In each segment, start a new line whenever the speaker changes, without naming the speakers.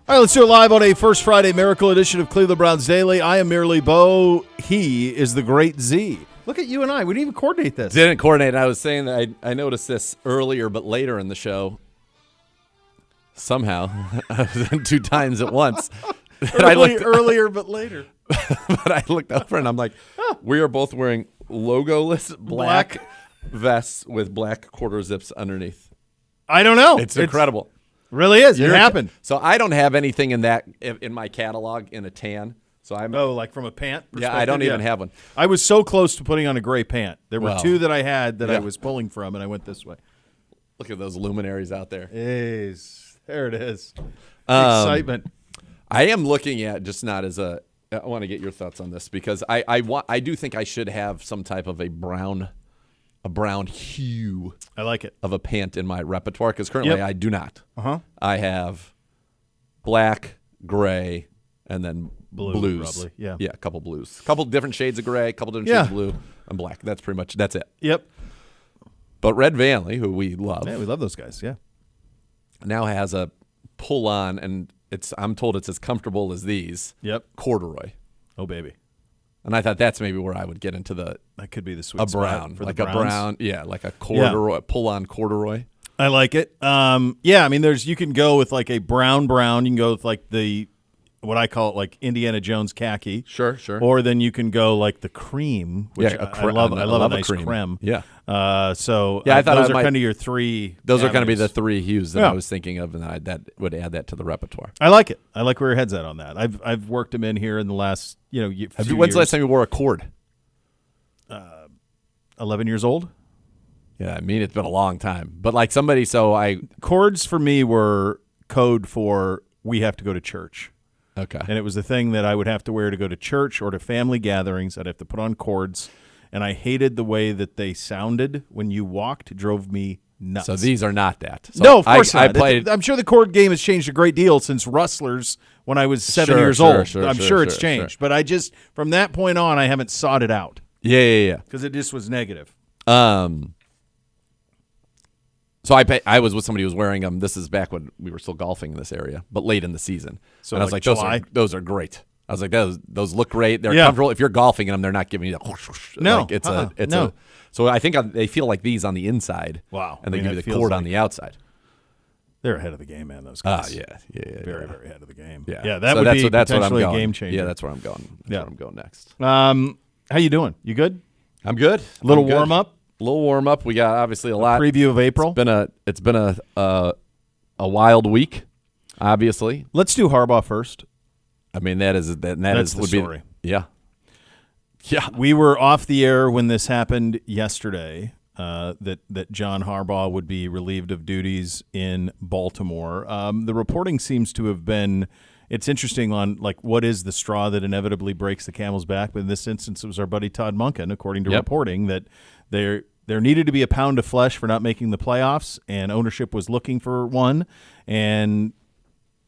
All right, let's do it live on a First Friday Miracle edition of Cleveland Browns Daily. I am merely Bo. He is the great Z. Look at you and I. We didn't even coordinate this.
Didn't coordinate. I was saying that I noticed this earlier but later in the show. Somehow. I was in 2 times at once.
Earlier but later.
But I looked over and I'm like, we are both wearing logoless black vests with black quarter zips underneath.
I don't know.
It's incredible.
Really is. It happened.
So I don't have anything in my catalog in a tan. So I'm
like from a pant perspective?
Yeah, I don't even have one.
I was so close to putting on a gray pant. There were 2 that I had that
yeah.
I was pulling from, and I went this way.
Look at those luminaries out there.
There it is. Excitement.
I am looking at just not as a. I want to get your thoughts on this because I do think I should have some type of a brown hue.
I like it.
Of a pant in my repertoire because currently I do not. I have black, gray, and then blues.
Probably. Yeah,
a couple blues, a couple different shades of gray, a couple different shades of blue, and black. That's it.
Yep.
But Red Vanley, who we love,
we love those guys. Yeah.
Now has a pull on, and I'm told it's as comfortable as these.
Yep.
Corduroy.
Oh baby.
And I thought that's maybe where I would get into that could be the sweet
spot for
like
the
a brown, like a corduroy, pull on corduroy.
I like it. I mean, you can go with like a brown. You can go with like what I call it, like Indiana Jones khaki.
Sure.
Or then you can go like the cream, which I love a nice creme.
Yeah.
I thought those are kind of your 3.
Those are going to be the 3 hues that I was thinking of, and that would add that to the repertoire.
I like it. I like where your head's at on that. I've worked them in here in the last few
When's the last time you wore a cord?
11 years old.
Yeah, I mean it's been a long time. But like
cords for me were code for we have to go to church.
Okay.
And it was the thing that I would have to wear to go to church or to family gatherings. I'd have to put on cords, and I hated the way that they sounded when you walked. It drove me nuts.
So these are not that. So
no, of course not. I'm sure the cord game has changed a great deal since Rustlers when I was 7 years old. I'm sure it's changed. But I just, from that point on, I haven't sought it out.
Yeah.
Because it just was negative.
So I was with somebody who was wearing them. This is back when we were still golfing in this area, but late in the season. So and I was like, those are great. I was like, those look great. They're comfortable. If you're golfing in them, they're not giving you the
no.
Like so I think they feel like these on the inside.
Wow.
And they give you the cord on the outside.
They're ahead of the game, man. Those guys.
Yeah.
Very, very ahead of the game.
Yeah.
That would be potentially a game changer.
Yeah, that's where I'm going. That's where I'm going next.
How you doing? You good?
I'm good.
A little warm up.
A little warm up. We got obviously a lot.
Preview of April.
It's been a wild week. Obviously,
let's do Harbaugh first.
I mean that's
the story.
Yeah.
We were off the air when this happened yesterday. That John Harbaugh would be relieved of duties in Baltimore. The reporting seems to have been. It's interesting on like what is the straw that inevitably breaks the camel's back. But in this instance, it was our buddy Todd Monken, according to reporting, that there needed to be a pound of flesh for not making the playoffs, and ownership was looking for one, and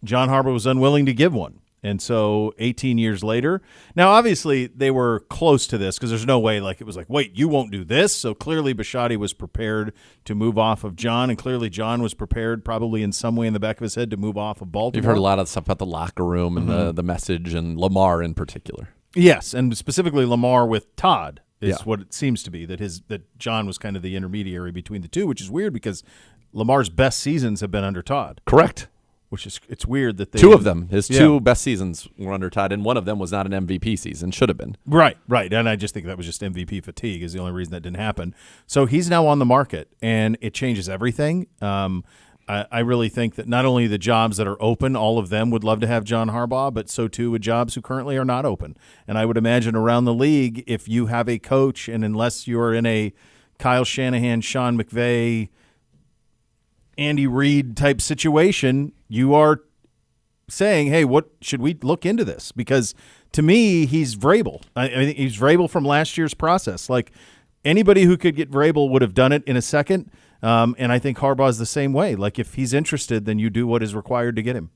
John Harbaugh was unwilling to give one. And so 18 years later, now obviously they were close to this because there's no way like it was like, wait, you won't do this. So clearly Bisciotti was prepared to move off of John, and clearly John was prepared probably in some way in the back of his head to move off of Baltimore.
You've heard a lot of stuff about the locker room and the message and Lamar in particular.
Yes, and specifically Lamar with Todd is what it seems to be, that John was kind of the intermediary between the two, which is weird because Lamar's best seasons have been under Todd.
Correct.
Which is it's weird that
two of them, his 2 best seasons were under Todd, and one of them was not an MVP season, should have been.
Right, and I just think that was just MVP fatigue is the only reason that didn't happen. So he's now on the market, and it changes everything. I really think that not only the jobs that are open, all of them would love to have John Harbaugh, but so too would jobs who currently are not open. And I would imagine around the league, if you have a coach, and unless you're in a Kyle Shanahan, Sean McVay, Andy Reid type situation, you are saying, hey, what should we look into this? Because to me, he's Vrabel. I think he's Vrabel from last year's process. Like anybody who could get Vrabel would have done it in a second. And I think Harbaugh's the same way. Like if he's interested, then you do what is required to get him.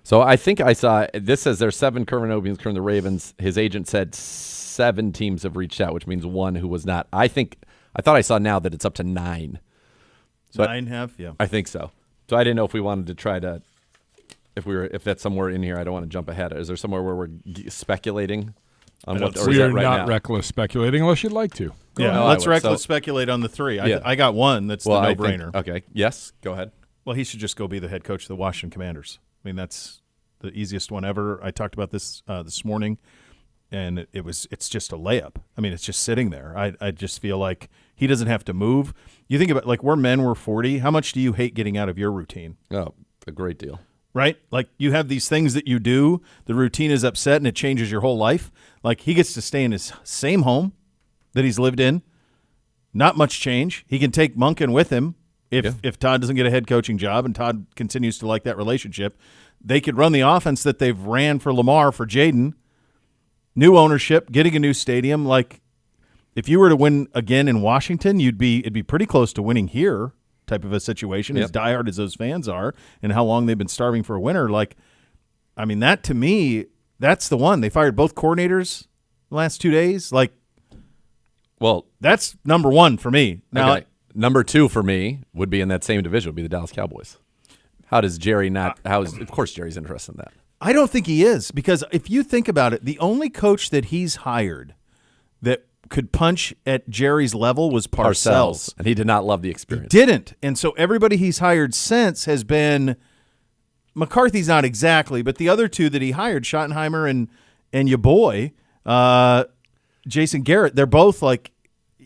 So I think I saw this says there's 7 current openings current the Ravens. His agent said 7 teams have reached out, which means 1 who was not. I thought I saw now that it's up to 9. So
9 have, yeah.
I think so. So I didn't know if we wanted to try to if that's somewhere in here, I don't want to jump ahead. Is there somewhere where we're speculating on what? Or
we
is
are
that right
not
now?
reckless speculating unless you'd like to.
Let's reckless speculate on the 3. I got one that's the no-brainer.
Okay. Yes. Go ahead.
Well, he should just go be the head coach of the Washington Commanders. I mean, that's the easiest one ever. I talked about this this morning, and it's just a layup. I mean, it's just sitting there. I just feel like he doesn't have to move. You think about, like, we're 40. How much do you hate getting out of your routine?
Oh, a great deal.
Right? Like, you have these things that you do. The routine is upset, and it changes your whole life. Like, he gets to stay in his same home that he's lived in. Not much change. He can take Monken with him if Todd doesn't get a head coaching job and Todd continues to like that relationship. They could run the offense that they've ran for Lamar, for Jaden. New ownership, getting a new stadium. Like, if you were to win again in Washington, it'd be pretty close to winning here type of a situation, as diehard as those fans are and how long they've been starving for a winner. Like, I mean, that to me, that's the one. They fired both coordinators the last 2 days. Like,
well,
that's number 1 for me. Now,
okay. Number 2 for me would be in that same division, would be the Dallas Cowboys. How does Jerry not – of course Jerry's interested in that.
I don't think he is, because if you think about it, the only coach that he's hired that could punch at Jerry's level was Parcells.
And he did not love the experience.
He didn't. And so everybody he's hired since has been – McCarthy's not exactly, but the other 2 that he hired, Schottenheimer and your boy, Jason Garrett, they're both like,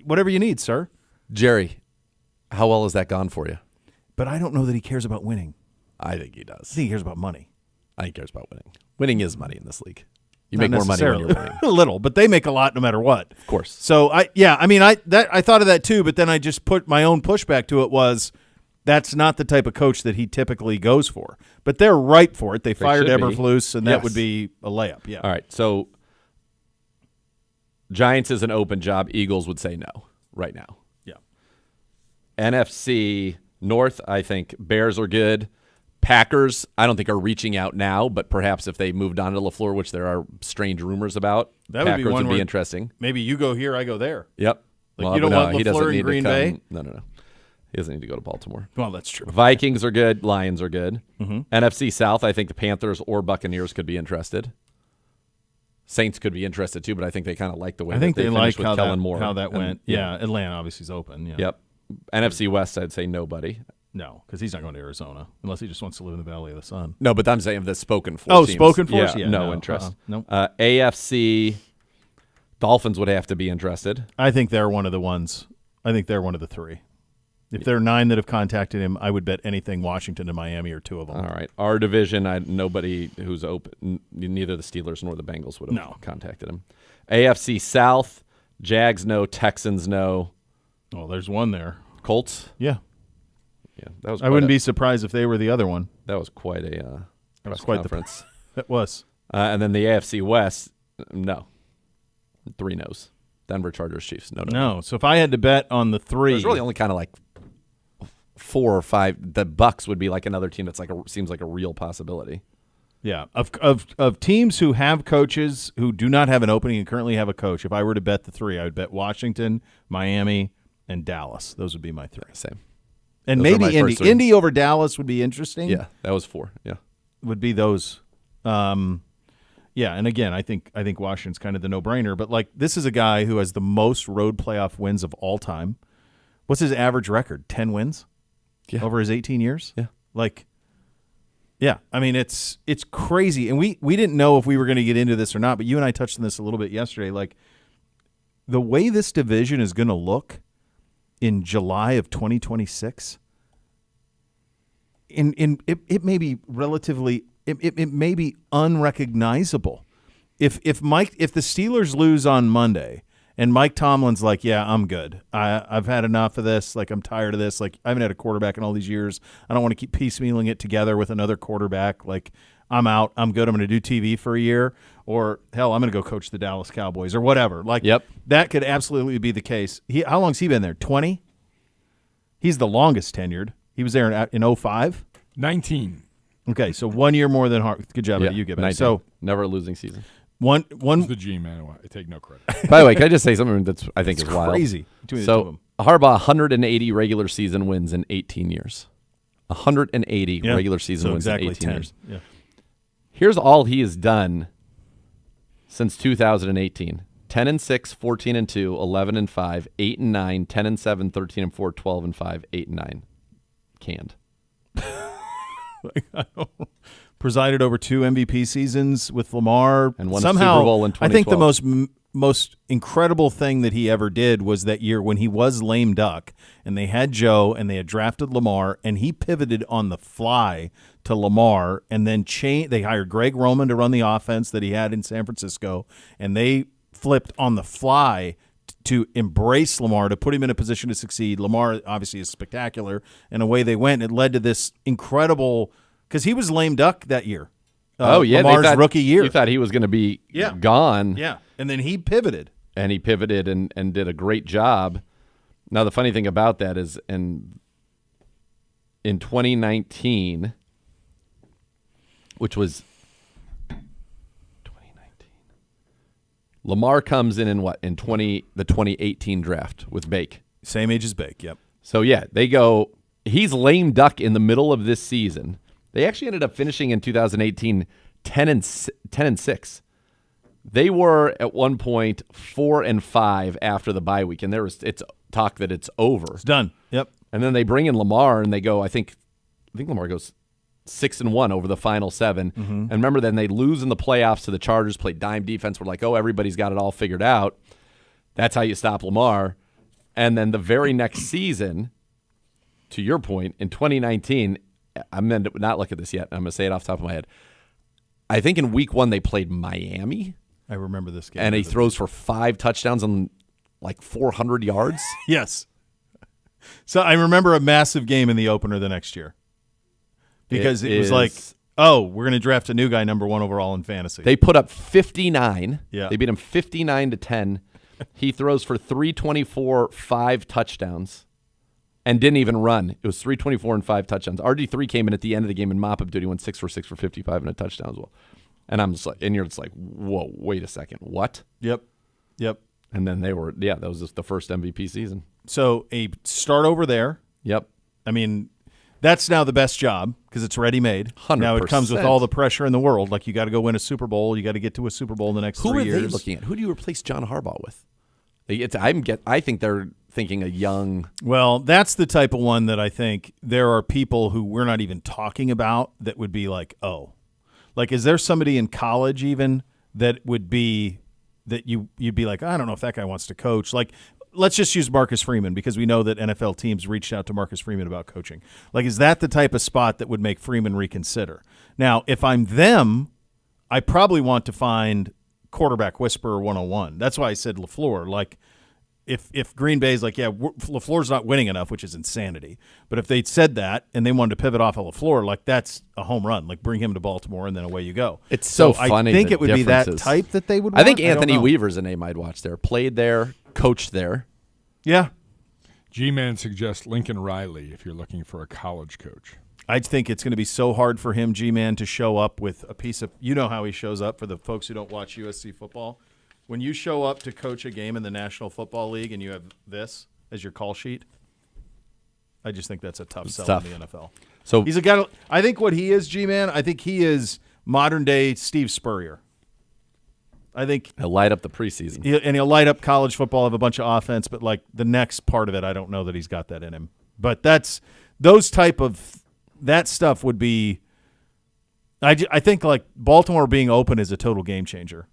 whatever you need, sir.
Jerry, how well has that gone for you?
But I don't know that he cares about winning.
I think he does.
I think he cares about money.
I think he cares about winning. Winning is money in this league. You
Not
make more money when you're winning.
A little, but they make a lot no matter what.
Of course.
So, I thought of that too, but then I just put my own pushback to it was that's not the type of coach that he typically goes for. But they're ripe for it. They fired Eberflus, and that would be a layup. Yeah.
All right, so Giants is an open job. Eagles would say no right now.
Yeah.
NFC North, I think Bears are good. Packers, I don't think are reaching out now, but perhaps if they moved on to LaFleur, which there are strange rumors about,
Packers
would be interesting.
Maybe you go here, I go there.
Yep.
Like, you don't want LaFleur in Green Bay?
No. He doesn't need to go to Baltimore.
Well, that's true.
Vikings are good. Lions are good.
Mm-hmm.
NFC South, I think the Panthers or Buccaneers could be interested. Saints could be interested too, but I think they kind of like the way they finished with Kellen Moore.
How that went. Yeah, Atlanta obviously is open. Yeah.
Yep. NFC West, I'd say nobody.
No, because he's not going to Arizona unless he just wants to live in the Valley of the Sun.
No, but I'm saying the spoken for.
Oh,
teams.
spoken for?
Yeah, no interest.
Nope.
AFC, Dolphins would have to be interested.
I think they're one of the ones. I think they're one of the 3. If there are 9 that have contacted him, I would bet anything Washington and Miami are 2 of them.
All right. Our division, nobody who's open. Neither the Steelers nor the Bengals would have contacted him. AFC South, Jags no, Texans no.
Oh, there's one there.
Colts?
Yeah.
Yeah, that was.
I wouldn't be surprised if they were the other one.
That was quite a press conference.
That was.
And then the AFC West, no. 3 no's. Denver, Chargers, Chiefs. No.
So if I had to bet on the 3,
there's really only kind of like 4 or 5. The Bucks would be like another team that's seems like a real possibility.
Yeah, of teams who have coaches who do not have an opening and currently have a coach. If I were to bet the 3, I would bet Washington, Miami, and Dallas. Those would be my 3.
Same.
And those maybe Indy. Indy over Dallas would be interesting.
Yeah, that was 4. Yeah,
would be those. Yeah, and again, I think Washington's kind of the no-brainer. But like, this is a guy who has the most road playoff wins of all time. What's his average record? 10 wins over his 18 years.
Yeah,
like, yeah. I mean, it's crazy, and we didn't know if we were going to get into this or not. But you and I touched on this a little bit yesterday. Like, the way this division is going to look in July of 2026, it may be relatively, it may be unrecognizable. If the Steelers lose on Monday and Mike Tomlin's like, yeah, I'm good. I've had enough of this. Like, I'm tired of this. Like, I haven't had a quarterback in all these years. I don't want to keep piecemealing it together with another quarterback. Like, I'm out. I'm good. I'm going to do TV for a year. Or, hell, I'm going to go coach the Dallas Cowboys or whatever. Like, that could absolutely be the case. How long's he been there? 20? He's the longest tenured. He was there in 05?
19.
Okay, so 1 year more than Harbaugh. Good job, you get it. So
never a losing season.
One.
He's the G-man. I take no credit.
By the way, can I just say something that's I think is wild?
Crazy.
So Harbaugh 180 regular season wins in 18 years. 180 regular season wins in 18 years.
Yeah.
Here's all he has done since 2018. 10-6, 14-2, 11-5, 8-9, 10-7, 13-4, 12-5, 8-9. Canned.
Presided over 2 MVP seasons with Lamar.
And won
Somehow,
a Super Bowl in 2012.
I think the most incredible thing that he ever did was that year when he was lame duck and they had Joe and they had drafted Lamar and he pivoted on the fly to Lamar and then they hired Greg Roman to run the offense that he had in San Francisco and they flipped on the fly to embrace Lamar, to put him in a position to succeed. Lamar obviously is spectacular, and away they went. It led to this incredible – because he was lame duck that year. Lamar's rookie year.
You thought he was going to be gone.
Yeah, and then he pivoted.
And he pivoted and did a great job. Now, the funny thing about that is in 2019, which was 2019, Lamar comes in what? In the 2018 draft with Bake.
Same age as Bake, yep.
So, yeah, they go – he's lame duck in the middle of this season. They actually ended up finishing in 2018 10-6. They were at one point 4-5 after the bye week, and it's talk that it's over.
It's done. Yep.
And then they bring in Lamar, and they go. I think Lamar goes 6-1 over the final 7. Mm-hmm. And remember, then they lose in the playoffs to the Chargers. Played dime defense. We're like, oh, everybody's got it all figured out. That's how you stop Lamar. And then the very next season, to your point, in 2019. I'm going to not look at this yet. I'm going to say it off the top of my head. I think in week 1 they played Miami.
I remember this game.
And he throws for 5 touchdowns and like 400 yards.
Yes. So I remember a massive game in the opener the next year. Because it was like, oh, we're going to draft a new guy number 1 overall in fantasy.
They put up 59.
Yeah.
They beat him 59-10. He throws for 324, 5 touchdowns. And didn't even run. It was 324 and 5 touchdowns. RG3 came in at the end of the game in mop-up duty, went 6 for 6 for 55 and a touchdown as well. And I'm just like, and you're just like, whoa, wait a second, what?
Yep.
And then that was just the first MVP season.
So a start over there.
Yep.
I mean, that's now the best job because it's ready-made.
100%.
Now it comes with all the pressure in the world. Like you got to go win a Super Bowl. You got to get to a Super Bowl in the next 3 years.
Who are they looking at? Who do you replace John Harbaugh with? I think they're thinking a young.
Well, that's the type of one that I think there are people who we're not even talking about that would be like, oh, like is there somebody in college even that would be that you'd be like, I don't know if that guy wants to coach. Like, let's just use Marcus Freeman because we know that NFL teams reached out to Marcus Freeman about coaching. Like, is that the type of spot that would make Freeman reconsider? Now, if I'm them, I probably want to find quarterback whisperer 101. That's why I said LaFleur. Like, if Green Bay's like, yeah, LaFleur's not winning enough, which is insanity. But if they'd said that and they wanted to pivot off of LaFleur, like that's a home run. Like bring him to Baltimore and then away you go.
It's so funny.
I think it would be that type that they would want.
I think Anthony Weaver's a name I'd watch there. Played there, coached there.
Yeah.
G-Man suggests Lincoln Riley if you're looking for a college coach.
I think it's going to be so hard for him, G-Man, to show up with a piece of – you know how he shows up for the folks who don't watch USC football. When you show up to coach a game in the National Football League and you have this as your call sheet, I just think that's a tough sell in the NFL.
So
he's a guy – I think what he is, G-Man, I think he is modern-day Steve Spurrier. I think
he'll light up the preseason.
He'll light up college football, have a bunch of offense, but like the next part of it, I don't know that he's got that in him. But that's – those type of – that stuff would be I think like Baltimore being open is a total game changer.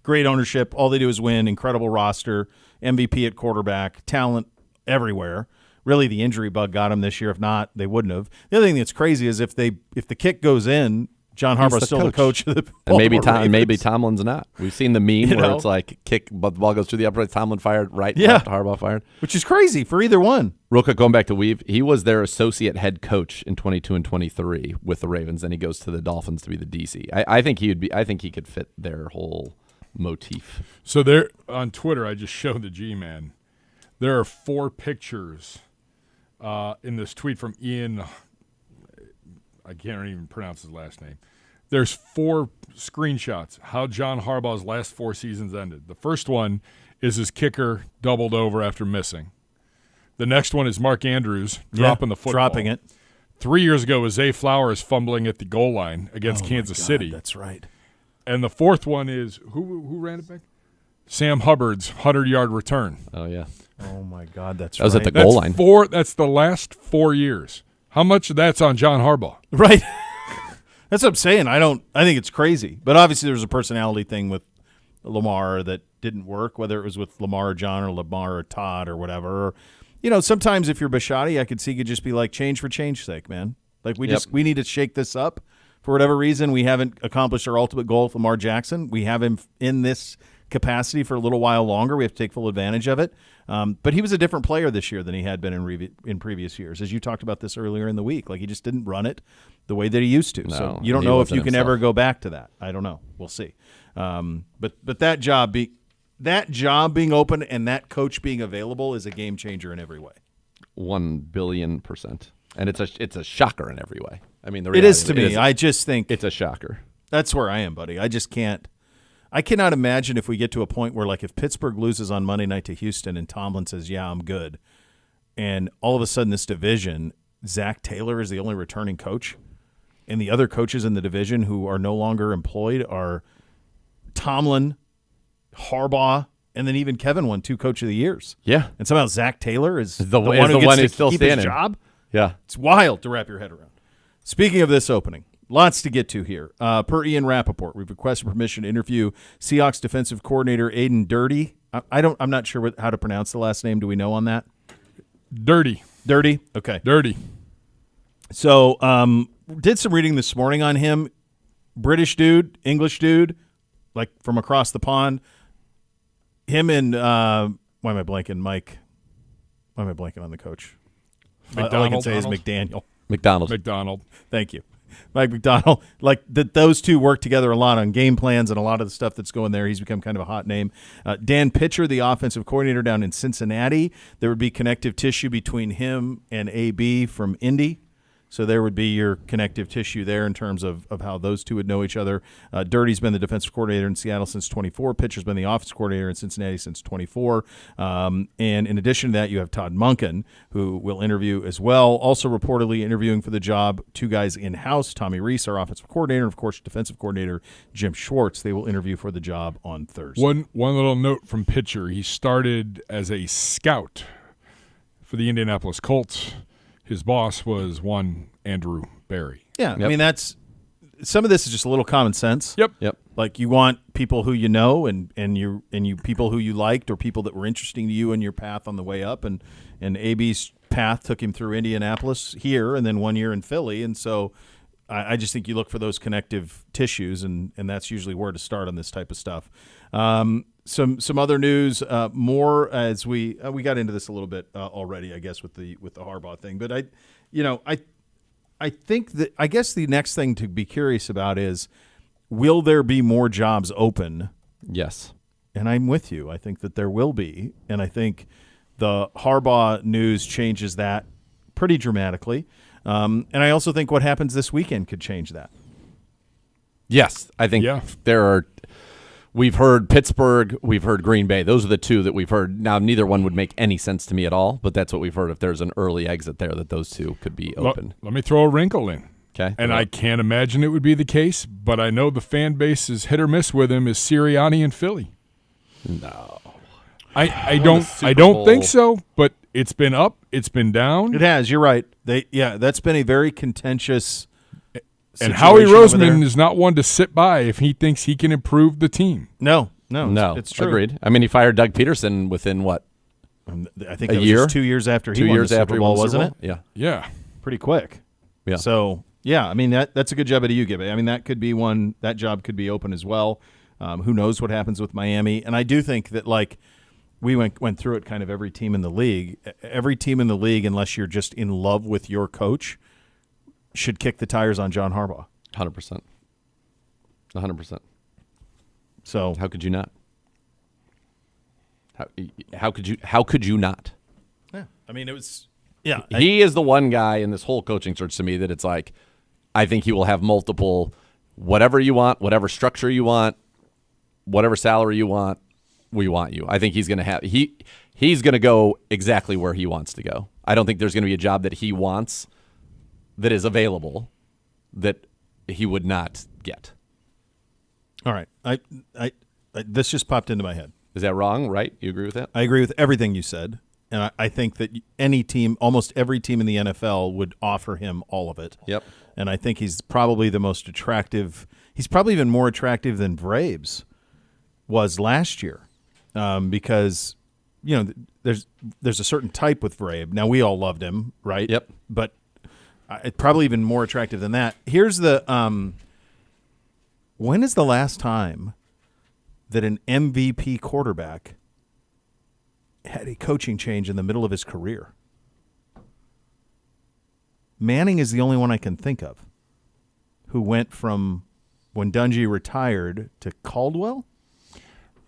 Great ownership. All they do is win. Incredible roster. MVP at quarterback. Talent everywhere. Really, the injury bug got them this year. If not, they wouldn't have. The other thing that's crazy is if the kick goes in, John Harbaugh's still the coach of the Baltimore
and maybe Tomlin's not. We've seen the meme where it's like kick, but the ball goes through the upright. Tomlin fired right, left, Harbaugh fired.
Which is crazy for either one.
Real quick, going back to Weave, he was their associate head coach in 22 and 23 with the Ravens. Then he goes to the Dolphins to be the DC. I think he would be. I think he could fit their whole motif.
So there on Twitter, I just showed the G-Man. There are 4 pictures in this tweet from Ian. I can't even pronounce his last name. There's 4 screenshots how John Harbaugh's last 4 seasons ended. The first one is his kicker doubled over after missing. The next one is Mark Andrews dropping the football.
Dropping it.
3 years ago was Zay Flowers fumbling at the goal line against Kansas City.
That's right.
And the fourth one is who ran it back? Sam Hubbard's 100-yard return.
Oh, yeah.
Oh, my God, that's
That was
right.
at the goal line.
That's the last 4 years. How much of that's on John Harbaugh?
Right. That's what I'm saying. I think it's crazy. But obviously there was a personality thing with Lamar that didn't work, whether it was with Lamar or John or Lamar or Todd or whatever. Or, sometimes if you're Bisciotti, I could see you could just be like, change for change's sake, man. Like we need to shake this up. For whatever reason, we haven't accomplished our ultimate goal with Lamar Jackson. We have him in this capacity for a little while longer. We have to take full advantage of it. But he was a different player this year than he had been in previous years. As you talked about this earlier in the week, like he just didn't run it the way that he used to.
No,
so you don't know if you can ever go back to that. I don't know. We'll see. But that job being open and that coach being available is a game changer in every way.
1,000,000,000%. And it's a shocker in every way. I mean,
it is to me. I just think
it's a shocker.
That's where I am, buddy. I just can't. I cannot imagine if we get to a point where, like, if Pittsburgh loses on Monday night to Houston and Tomlin says, yeah, I'm good, and all of a sudden this division, Zach Taylor is the only returning coach, and the other coaches in the division who are no longer employed are Tomlin, Harbaugh, and then even Kevin won 2 Coach of the Years.
Yeah.
And somehow Zach Taylor is
the
one who gets to
still
keep
standing.
his job?
Yeah.
It's wild to wrap your head around. Speaking of this opening, lots to get to here. Per Ian Rappaport, we've requested permission to interview Seahawks defensive coordinator Aiden Dirty. I'm not sure how to pronounce the last name. Do we know on that?
Dirty.
Okay.
Dirty.
So did some reading this morning on him. British dude, English dude, like from across the pond. Him and why am I blanking? Mike. Why am I blanking on the coach? All I can say is McDaniel.
McDonald.
Thank you. Mike McDonald, like those two work together a lot on game plans and a lot of the stuff that's going there. He's become kind of a hot name. Dan Pitcher, the offensive coordinator down in Cincinnati. There would be connective tissue between him and AB from Indy. So there would be your connective tissue there in terms of how those two would know each other. Dirty's been the defensive coordinator in Seattle since 24. Pitcher's been the offensive coordinator in Cincinnati since 24. And in addition to that, you have Todd Monken, who will interview as well. Also reportedly interviewing for the job, 2 guys in-house, Tommy Reese, our offensive coordinator, and, of course, defensive coordinator Jim Schwartz. They will interview for the job on Thursday.
One little note from Pitcher. He started as a scout for the Indianapolis Colts. His boss was one Andrew Berry.
Yeah, yep. I mean, some of this is just a little common sense.
Yep.
Like you want people who you know and you people who you liked or people that were interesting to you in your path on the way up. And AB's path took him through Indianapolis here and then 1 year in Philly. And so I just think you look for those connective tissues, and that's usually where to start on this type of stuff. Some other news, more as we got into this a little bit already, I guess, with the Harbaugh thing. But I think that I guess the next thing to be curious about is, will there be more jobs open?
Yes.
And I'm with you. I think that there will be, and I think the Harbaugh news changes that pretty dramatically. And I also think what happens this weekend could change that.
Yes, I think there are. We've heard Pittsburgh, we've heard Green Bay. Those are the 2 that we've heard. Now, neither one would make any sense to me at all, but that's what we've heard. If there's an early exit there, that those 2 could be open.
Let me throw a wrinkle in.
Okay.
And I can't imagine it would be the case, but I know the fan base is hit or miss with him is Sirianni in Philly.
No.
I don't think so, but it's been up, it's been down.
It has, you're right. That's been a very contentious
and Howie Roseman is not one to sit by if he thinks he can improve the team.
No,
it's true. Agreed. I mean, he fired Doug Peterson within what?
I think that was just 2 years after he won the Super Bowl, wasn't it?
Yeah.
Pretty quick.
Yeah.
So, I mean, that's a good job out of you, Gibby. I mean, that could be one. That job could be open as well. Who knows what happens with Miami? And I do think that, like, we went through it kind of every team in the league. Every team in the league, unless you're just in love with your coach, should kick the tires on John Harbaugh.
100%. 100%.
So
how could you not? How could you not?
Yeah. I mean, it was
he is the one guy in this whole coaching search to me that it's like, I think he will have multiple, whatever you want, whatever structure you want, whatever salary you want, we want you. I think he's going to have he's going to go exactly where he wants to go. I don't think there's going to be a job that he wants that is available that he would not get.
All right. I this just popped into my head.
Is that wrong, right? You agree with that?
I agree with everything you said. And I think that any team, almost every team in the NFL would offer him all of it.
Yep.
And I think he's probably the most attractive. He's probably even more attractive than Braves was last year, because there's a certain type with Vrave. Now we all loved him, right?
Yep.
But probably even more attractive than that. Here's the when is the last time that an MVP quarterback had a coaching change in the middle of his career? Manning is the only one I can think of who went from when Dungy retired to Caldwell.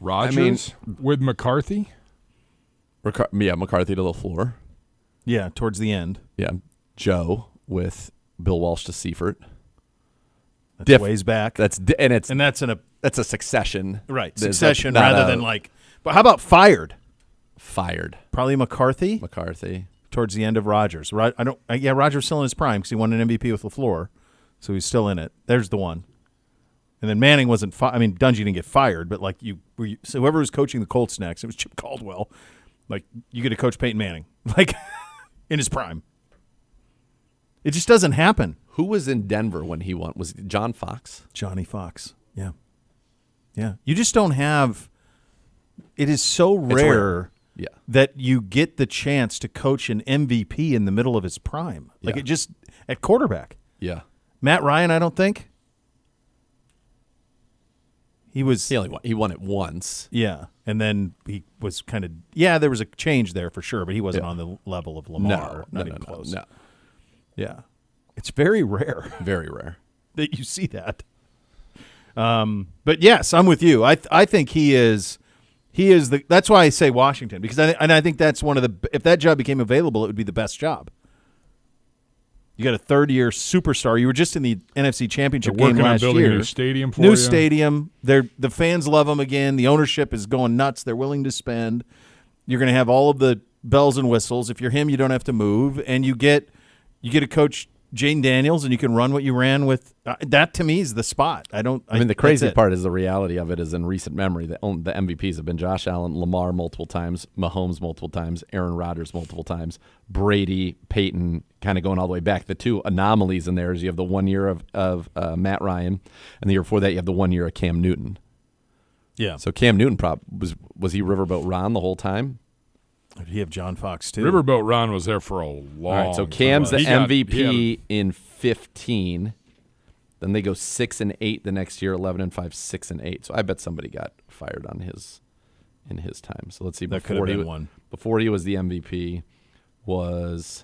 Rodgers with McCarthy?
McCarthy to LaFleur.
Yeah, towards the end.
Yeah, Joe with Bill Walsh to Seifert.
That's ways back.
That's a succession.
Right, succession rather than like. But how about fired?
Fired.
Probably McCarthy. Towards the end of Rodgers. Rodgers still in his prime because he won an MVP with LaFleur, so he's still in it. There's the one. And then Manning wasn't. Dungy didn't get fired, but like so whoever was coaching the Colts next, it was Chip Caldwell. Like you get to coach Peyton Manning, like in his prime. It just doesn't happen.
Who was in Denver when he won? Was it John Fox?
Johnny Fox. Yeah. Yeah. You just don't have. It is so rare.
Yeah.
That you get the chance to coach an MVP in the middle of his prime. Like it just at quarterback.
Yeah.
Matt Ryan, I don't think. He
won it once.
Yeah. And then he was kind of there was a change there for sure, but he wasn't on the level of Lamar. Not even close.
No.
Yeah. It's very rare.
Very rare.
That you see that. But yes, I'm with you. I think he is that's why I say Washington, because I think that's one of the, if that job became available, it would be the best job. You got a third-year superstar. You were just in the NFC Championship game last year.
Working on building a new stadium for
you. New stadium. The fans love him again. The ownership is going nuts. They're willing to spend. You're going to have all of the bells and whistles. If you're him, you don't have to move, and you get to coach Jane Daniels, and you can run what you ran with. That to me is the spot.
The crazy part is the reality of it is in recent memory that the MVPs have been Josh Allen, Lamar multiple times, Mahomes multiple times, Aaron Rodgers multiple times, Brady, Peyton, kind of going all the way back. The two anomalies in there is you have the 1 year of Matt Ryan, and the year before that you have the 1 year of Cam Newton.
Yeah.
So Cam Newton was he Riverboat Ron the whole time?
Did he have John Fox too?
Riverboat Ron was there for a long
All right, so Cam's the MVP in 15. Then they go 6-8 the next year, 11-5, 6-8. So I bet somebody got fired in his time. So let's see.
That could have been one.
Before he was the MVP was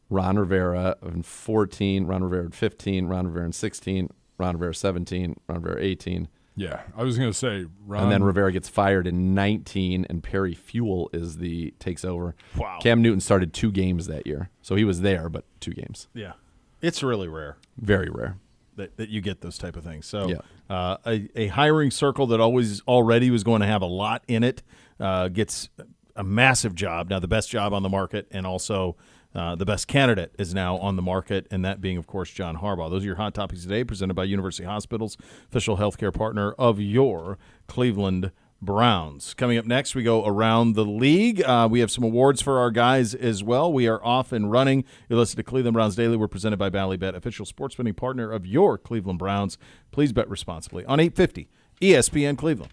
Ron Rivera in 14, Ron Rivera in 15, Ron Rivera in 16, Ron Rivera 17, Ron Rivera 18.
Yeah, I was going to say Ron.
And then Rivera gets fired in 19, and Perry Fewell takes over.
Wow.
Cam Newton started 2 games that year, so he was there, but 2 games.
Yeah, it's really rare.
Very rare
that you get those type of things. So
yeah.
A hiring circle that already was going to have a lot in it gets a massive job. Now the best job on the market, and also the best candidate is now on the market, and that being, of course, John Harbaugh. Those are your hot topics today, presented by University Hospitals, official healthcare partner of your Cleveland Browns. Coming up next, we go around the league. We have some awards for our guys as well. We are off and running. You're listening to Cleveland Browns Daily. We're presented by Ballybet, official sports betting partner of your Cleveland Browns. Please bet responsibly on 850 ESPN Cleveland.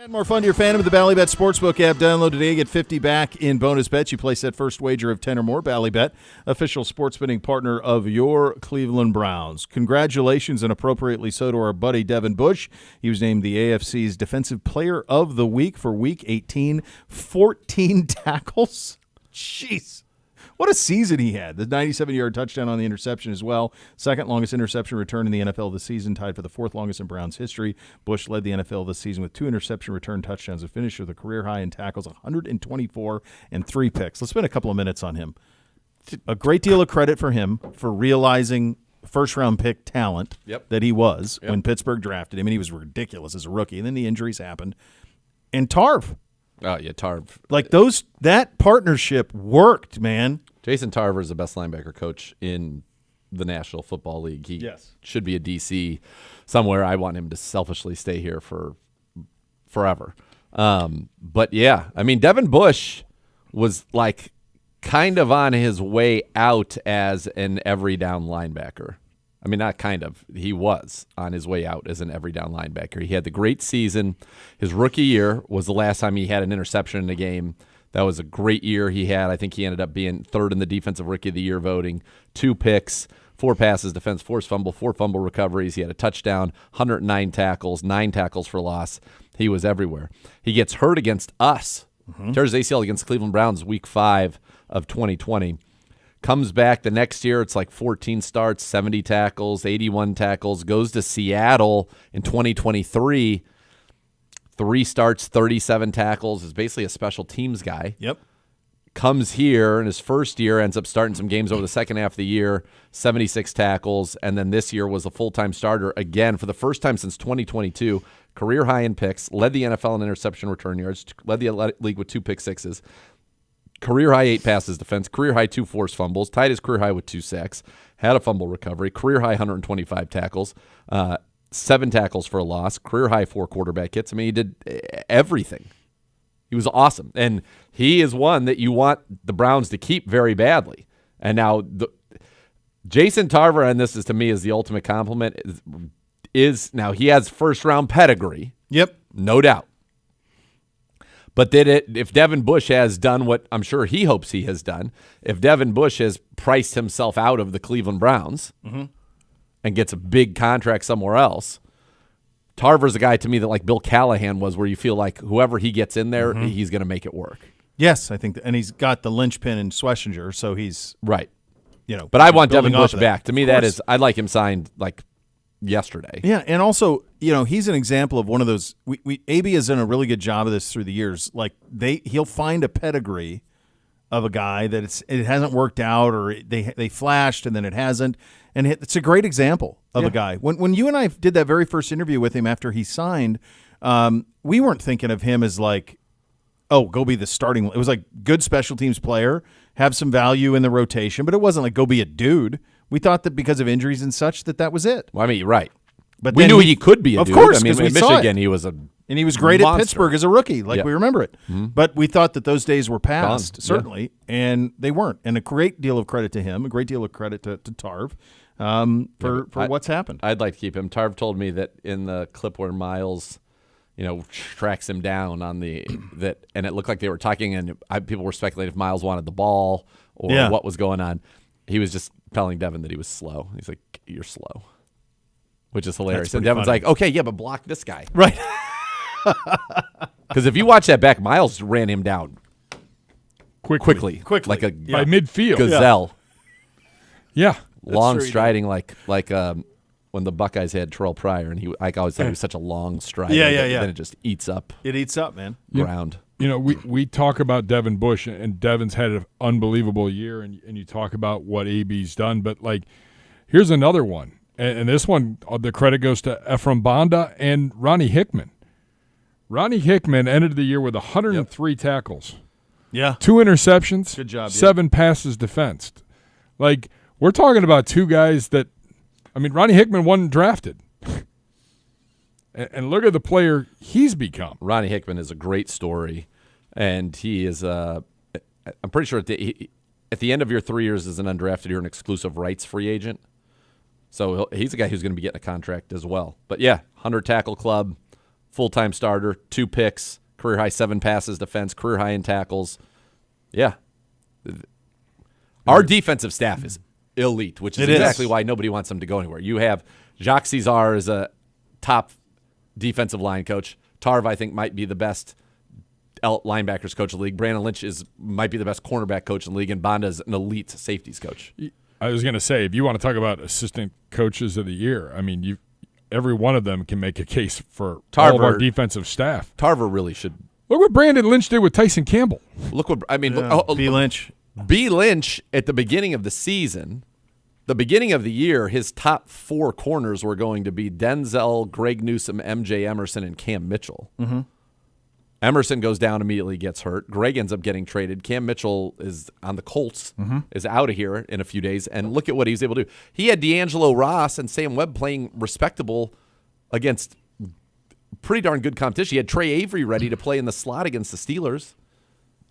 Add more fun to your fandom with the Ballybet Sportsbook app. Download today. Get 50 back in bonus bets. You place that first wager of 10 or more. Ballybet, official sports betting partner of your Cleveland Browns. Congratulations, and appropriately so, to our buddy Devin Bush. He was named the AFC's Defensive Player of the Week for Week 18. 14 tackles. Jeez. What a season he had. The 97-yard touchdown on the interception as well. Second longest interception return in the NFL this season, tied for the fourth longest in Browns history. Bush led the NFL this season with 2 interception return touchdowns and finished with a career high in tackles, 124 and 3 picks. Let's spend a couple of minutes on him. A great deal of credit for him for realizing first-round pick talent that he was when Pittsburgh drafted him, and he was ridiculous as a rookie. And then the injuries happened. And Tarv.
Oh, yeah, Tarv.
Like that partnership worked, man.
Jason Tarver is the best linebacker coach in the National Football League. He should be a DC somewhere. I want him to selfishly stay here for forever. But, yeah, I mean, Devin Bush was like kind of on his way out as an every down linebacker. I mean, not kind of. He was on his way out as an every down linebacker. He had the great season. His rookie year was the last time he had an interception in a game. That was a great year he had. I think he ended up being third in the Defensive Rookie of the Year voting. 2 picks, 4 passes, defense, forced fumble, 4 fumble recoveries. He had a touchdown, 109 tackles, 9 tackles for loss. He was everywhere. He gets hurt against us. Tears his ACL against the Cleveland Browns week 5 of 2020. Comes back the next year. It's like 14 starts, 70 tackles, 81 tackles. Goes to Seattle in 2023. 3 starts, 37 tackles, is basically a special teams guy.
Yep.
Comes here in his first year, ends up starting some games over the second half of the year, 76 tackles, and then this year was a full-time starter again for the first time since 2022. Career high in picks, led the NFL in interception return yards, led the league with 2 pick sixes. Career high 8 passes defense, career high 2 forced fumbles, tied his career high with 2 sacks, had a fumble recovery, career high 125 tackles, 7 tackles for a loss, career high 4 quarterback hits. I mean, he did everything. He was awesome. And he is one that you want the Browns to keep very badly. And now Jason Tarver, and this is to me is the ultimate compliment, is now he has first-round pedigree.
Yep.
No doubt. But if Devin Bush has done what I'm sure he hopes he has done, if Devin Bush has priced himself out of the Cleveland Browns and gets a big contract somewhere else, Tarver's a guy to me that like Bill Callahan was, where you feel like whoever he gets in there, he's going to make it work.
Yes, I think, and he's got the linchpin in Schlesinger, so he's
right. But I want Devin Bush back. To me, that is, I'd like him signed like yesterday.
Yeah, and also, he's an example of one of those. AB has done a really good job of this through the years. Like he'll find a pedigree of a guy that it hasn't worked out, or they flashed and then it hasn't, and it's a great example of a guy. When you and I did that very first interview with him after he signed, we weren't thinking of him as like, oh, go be the starting. It was like good special teams player, have some value in the rotation, but it wasn't like go be a dude. We thought that because of injuries and such that was it.
Well, I mean, you're right.
But
we knew he could be a dude.
Of course,
I mean, in Michigan, he was a
and he was great
monster.
at Pittsburgh as a rookie, like we remember it. But we thought that those days were past, certainly, and they weren't. And a great deal of credit to him, a great deal of credit to Tarv for what's happened.
I'd like to keep him. Tarv told me that in the clip where Miles, tracks him down on and it looked like they were talking, and people were speculating if Miles wanted the ball or what was going on. He was just telling Devin that he was slow. He's like, "You're slow," which is hilarious. And Devin's like, "Okay, yeah, but block this guy."
Right.
Because if you watch that back, Miles ran him down quickly, like a
by midfield
gazelle.
Yeah,
long striding, like when the Buckeyes had Terrell Pryor, and I always thought he was such a long strider. Then it just eats up.
It eats up, man.
Ground.
We talk about Devin Bush, and Devin's had an unbelievable year, and you talk about what AB's done, but like, here's another one, and this one, the credit goes to Ephraim Banda and Ronnie Hickman. Ronnie Hickman ended the year with 103 tackles.
Yeah.
2 interceptions.
Good job.
7 passes defensed. Like, we're talking about 2 guys that, Ronnie Hickman wasn't drafted. And look at the player he's become.
Ronnie Hickman is a great story, and he is I'm pretty sure at the end of your 3 years as an undrafted, you're an exclusive rights free agent. So he's a guy who's going to be getting a contract as well. But, 100 tackle club, full-time starter, 2 picks, career-high 7 passes defense, career-high in tackles. Yeah. Our defensive staff is elite, which is exactly why nobody wants them to go anywhere. You have Jacques Cesar as a top defensive line coach. Tarv, I think, might be the best linebackers coach in the league. Brandon Lynch might be the best cornerback coach in the league, and Bonda is an elite safeties coach.
I was going to say, if you want to talk about assistant coaches of the year, I mean, every one of them can make a case for all of our defensive staff.
Tarver really should.
Look what Brandon Lynch did with Tyson Campbell.
Look what I mean.
B. Lynch.
B. Lynch at the beginning of the season, the beginning of the year, his top 4 corners were going to be Denzel, Greg Newsome, MJ Emerson, and Cam Mitchell.
Mm-hmm.
Emerson goes down immediately, gets hurt. Greg ends up getting traded. Cam Mitchell is on the Colts, is out of here in a few days. And look at what he was able to do. He had D'Angelo Ross and Sam Webb playing respectable against pretty darn good competition. He had Trey Avery ready to play in the slot against the Steelers.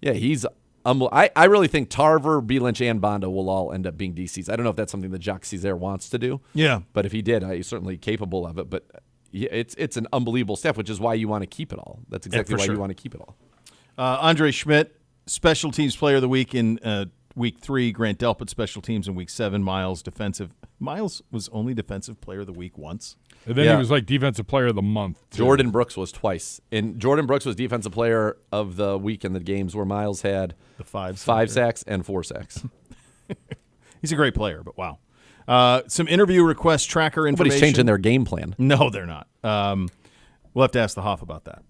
Yeah, he's I really think Tarver, B. Lynch, and Bonda will all end up being DCs. I don't know if that's something that Jacques Cesar wants to do.
Yeah.
But if he did, he's certainly capable of it. But it's an unbelievable step, which is why you want to keep it all. That's exactly why you want to keep it all.
Andre Schmidt, Special Teams Player of the Week in Week 3. Grant Delpit, Special Teams in Week 7. Miles, Defensive. Miles was only Defensive Player of the Week once.
And then he was like Defensive Player of the Month, too.
Jordan Brooks was twice. And Jordan Brooks was Defensive Player of the Week in the games where Miles had
the 5
sacks and 4 sacks.
He's a great player, but wow. Some interview request tracker information.
Nobody's changing their game plan.
No, they're not. We'll have to ask the Hoff about that.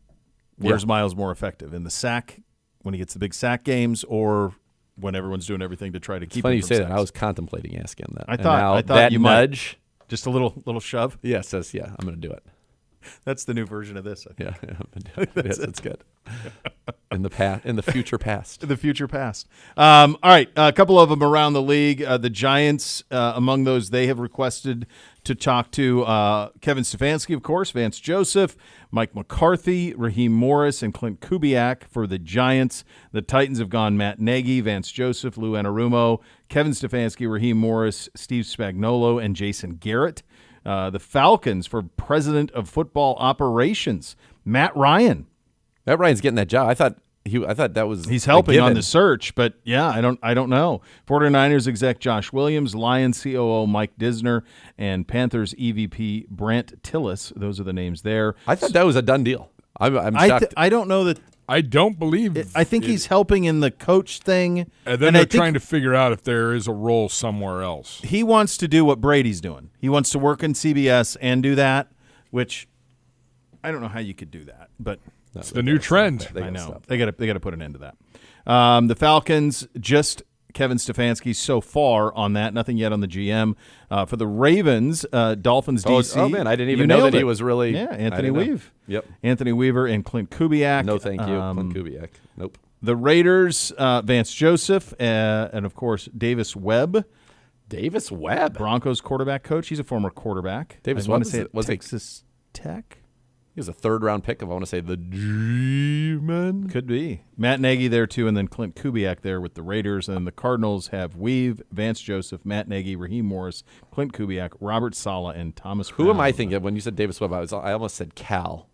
Where's Miles more effective? In the sack, when he gets the big sack games, or when everyone's doing everything to try to keep him from
Funny you say
sacks?
that. I was contemplating asking that.
I thought
that
you
nudge.
Might. Just a little shove?
Yes, yeah, I'm going to do it.
That's the new version of this, I think.
Yeah, I'm gonna do it. Yes, that's good. In the future past.
The future past. All right, a couple of them around the league. The Giants, among those, they have requested to talk to Kevin Stefanski, of course, Vance Joseph, Mike McCarthy, Raheem Morris, and Clint Kubiak for the Giants. The Titans have gone Matt Nagy, Vance Joseph, Lou Anarumo, Kevin Stefanski, Raheem Morris, Steve Spagnuolo, and Jason Garrett. The Falcons for President of Football Operations, Matt Ryan.
Matt Ryan's getting that job. I thought that was
he's helping on the search, but yeah, I don't know. 49ers exec Josh Williams, Lions COO Mike Disner, and Panthers EVP Brant Tillis. Those are the names there.
I thought that was a done deal. I'm shocked.
I don't know that.
I don't believe.
I think he's helping in the coach thing.
And then they're trying to figure out if there is a role somewhere else.
He wants to do what Brady's doing. He wants to work in CBS and do that, which I don't know how you could do that, but
it's the new trend.
I know. They got to put an end to that. The Falcons, just Kevin Stefanski so far on that. Nothing yet on the GM. For the Ravens, Dolphins DC.
Oh, man, I didn't even know that he was really.
Yeah, Anthony Weave.
Yep.
Anthony Weaver and Clint Kubiak.
No, thank you, Clint Kubiak. Nope.
The Raiders, Vance Joseph, and, of course, Davis Webb.
Davis Webb?
Broncos quarterback coach. He's a former quarterback.
Davis Webb
was Texas Tech?
He was a third-round pick of, I want to say, the G-Men.
Could be. Matt Nagy there, too, and then Clint Kubiak there with the Raiders. And the Cardinals have Weave, Vance Joseph, Matt Nagy, Raheem Morris, Clint Kubiak, Robert Saleh, and Thomas Brown.
Who am I thinking of? When you said Davis Webb, I almost said Cal.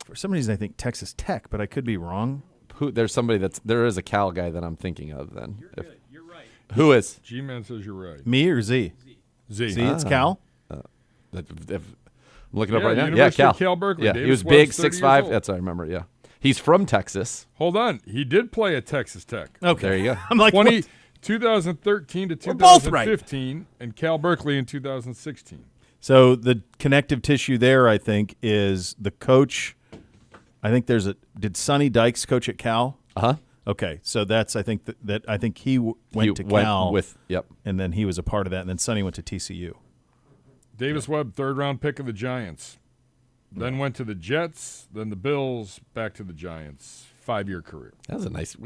For some reason, I think Texas Tech, but I could be wrong.
There is a Cal guy that I'm thinking of then.
You're right.
Who is?
G-Man says you're right.
Me or Z?
Z.
It's Cal?
I'm looking up right now.
University
Yeah,
of Cal Berkeley.
Yeah,
Davis
he was
Webb's
big,
30
6'5". That's what I remember. Yeah, he's from Texas.
Hold on, he did play at Texas Tech.
Okay,
there you go.
I'm like
2013 to
We're both right.
2015, and Cal Berkeley in 2016.
So the connective tissue there, I think, is the coach. I think did Sonny Dykes coach at Cal?
Uh-huh.
Okay, so that's I think that I think he went to Cal and then he was a part of that, and then Sonny went to TCU.
Davis Webb, third-round pick of the Giants. Then went to the Jets, then the Bills, back to the Giants. 5-year career.
That was a nice.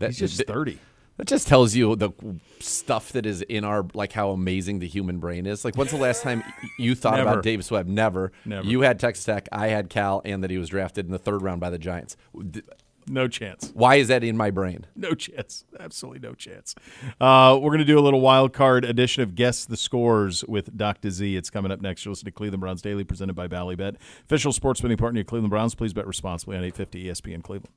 He's just 30.
That just tells you the stuff that is in our, like how amazing the human brain is. Like, when's the last time you thought about Davis Webb? Never.
Never.
You had Texas Tech, I had Cal, and that he was drafted in the 3rd round by the Giants.
No chance.
Why is that in my brain?
No chance. Absolutely no chance. We're going to do a little wild card edition of Guess the Scores with Dr. Z. It's coming up next. You'll listen to Cleveland Browns Daily, presented by Ballybet. Official sports betting partner of Cleveland Browns. Please bet responsibly on 850 ESPN Cleveland.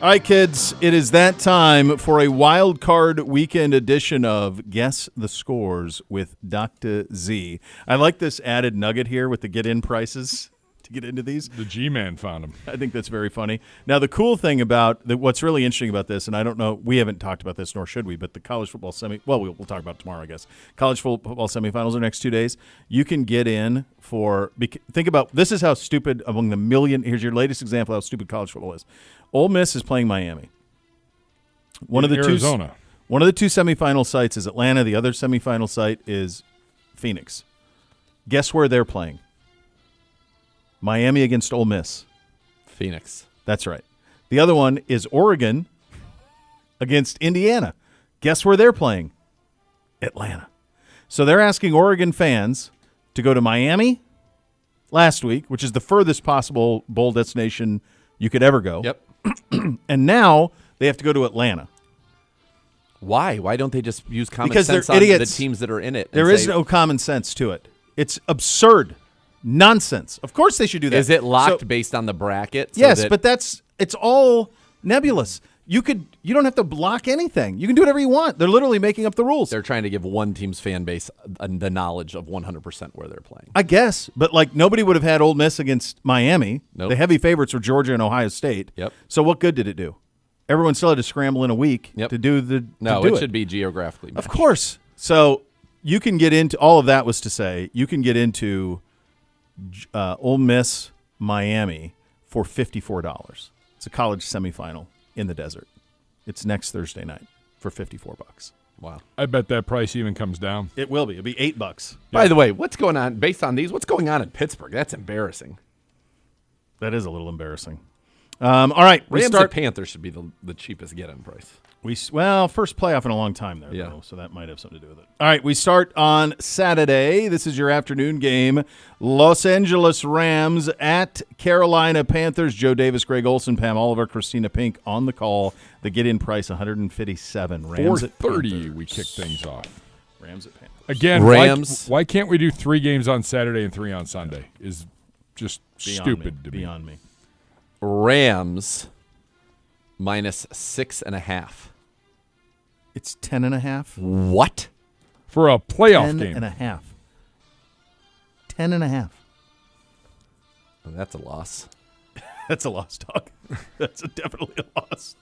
All right, kids, it is that time for a wild card weekend edition of Guess the Scores with Dr. Z. I like this added nugget here with the get-in prices to get into these.
The G-Man found them.
I think that's very funny. Now, the cool thing about what's really interesting about this, and I don't know, we haven't talked about this, nor should we, but the college football we'll talk about it tomorrow, I guess. College football semifinals are next 2 days. You can get in for – think about – this is how stupid among the million – here's your latest example of how stupid college football is. Ole Miss is playing Miami.
Arizona.
One of the two semifinal sites is Atlanta. The other semifinal site is Phoenix. Guess where they're playing? Miami against Ole Miss.
Phoenix.
That's right. The other one is Oregon against Indiana. Guess where they're playing? Atlanta. So they're asking Oregon fans to go to Miami last week, which is the furthest possible bowl destination you could ever go.
Yep.
And now they have to go to Atlanta.
Why? Why don't they just use common
Because
sense
they're
on
idiots.
the teams that are in it?
There is no common sense to it. It's absurd. Nonsense. Of course they should do that.
Is it locked based on the bracket?
Yes, but it's all nebulous. You don't have to block anything. You can do whatever you want. They're literally making up the rules.
They're trying to give one team's fan base the knowledge of 100% where they're playing.
I guess, but nobody would have had Ole Miss against Miami.
Nope.
The heavy favorites were Georgia and Ohio State.
Yep.
So what good did it do? Everyone still had to scramble in a week to do the.
No,
to do
it should be geographically matched.
Of course. So you can get into all of that. Was to say you can get into Ole Miss Miami for $54. It's a college semifinal in the desert. It's next Thursday night for $54.
Wow.
I bet that price even comes down.
It will be. It'll be $8.
By the way, what's going on based on these? What's going on in Pittsburgh? That's embarrassing.
That is a little embarrassing. All right,
Rams and Panthers should be the cheapest get-in price.
First playoff in a long time there,
yeah.
though, so that might have something to do with it. All right, we start on Saturday. This is your afternoon game. Los Angeles Rams at Carolina Panthers. Joe Davis, Greg Olson, Pam Oliver, Christina Pink on the call. The get-in price, $157. Rams at
4:30 we kick things off.
Rams at Panthers.
Again,
Rams.
Why can't we do 3 games on Saturday and 3 on Sunday? Is just stupid to me.
Beyond me.
Rams minus 6.5.
It's 10.5.
What?
For a playoff game.
10.5. 10.5.
Oh, that's a loss.
That's a loss, dog. That's definitely a loss.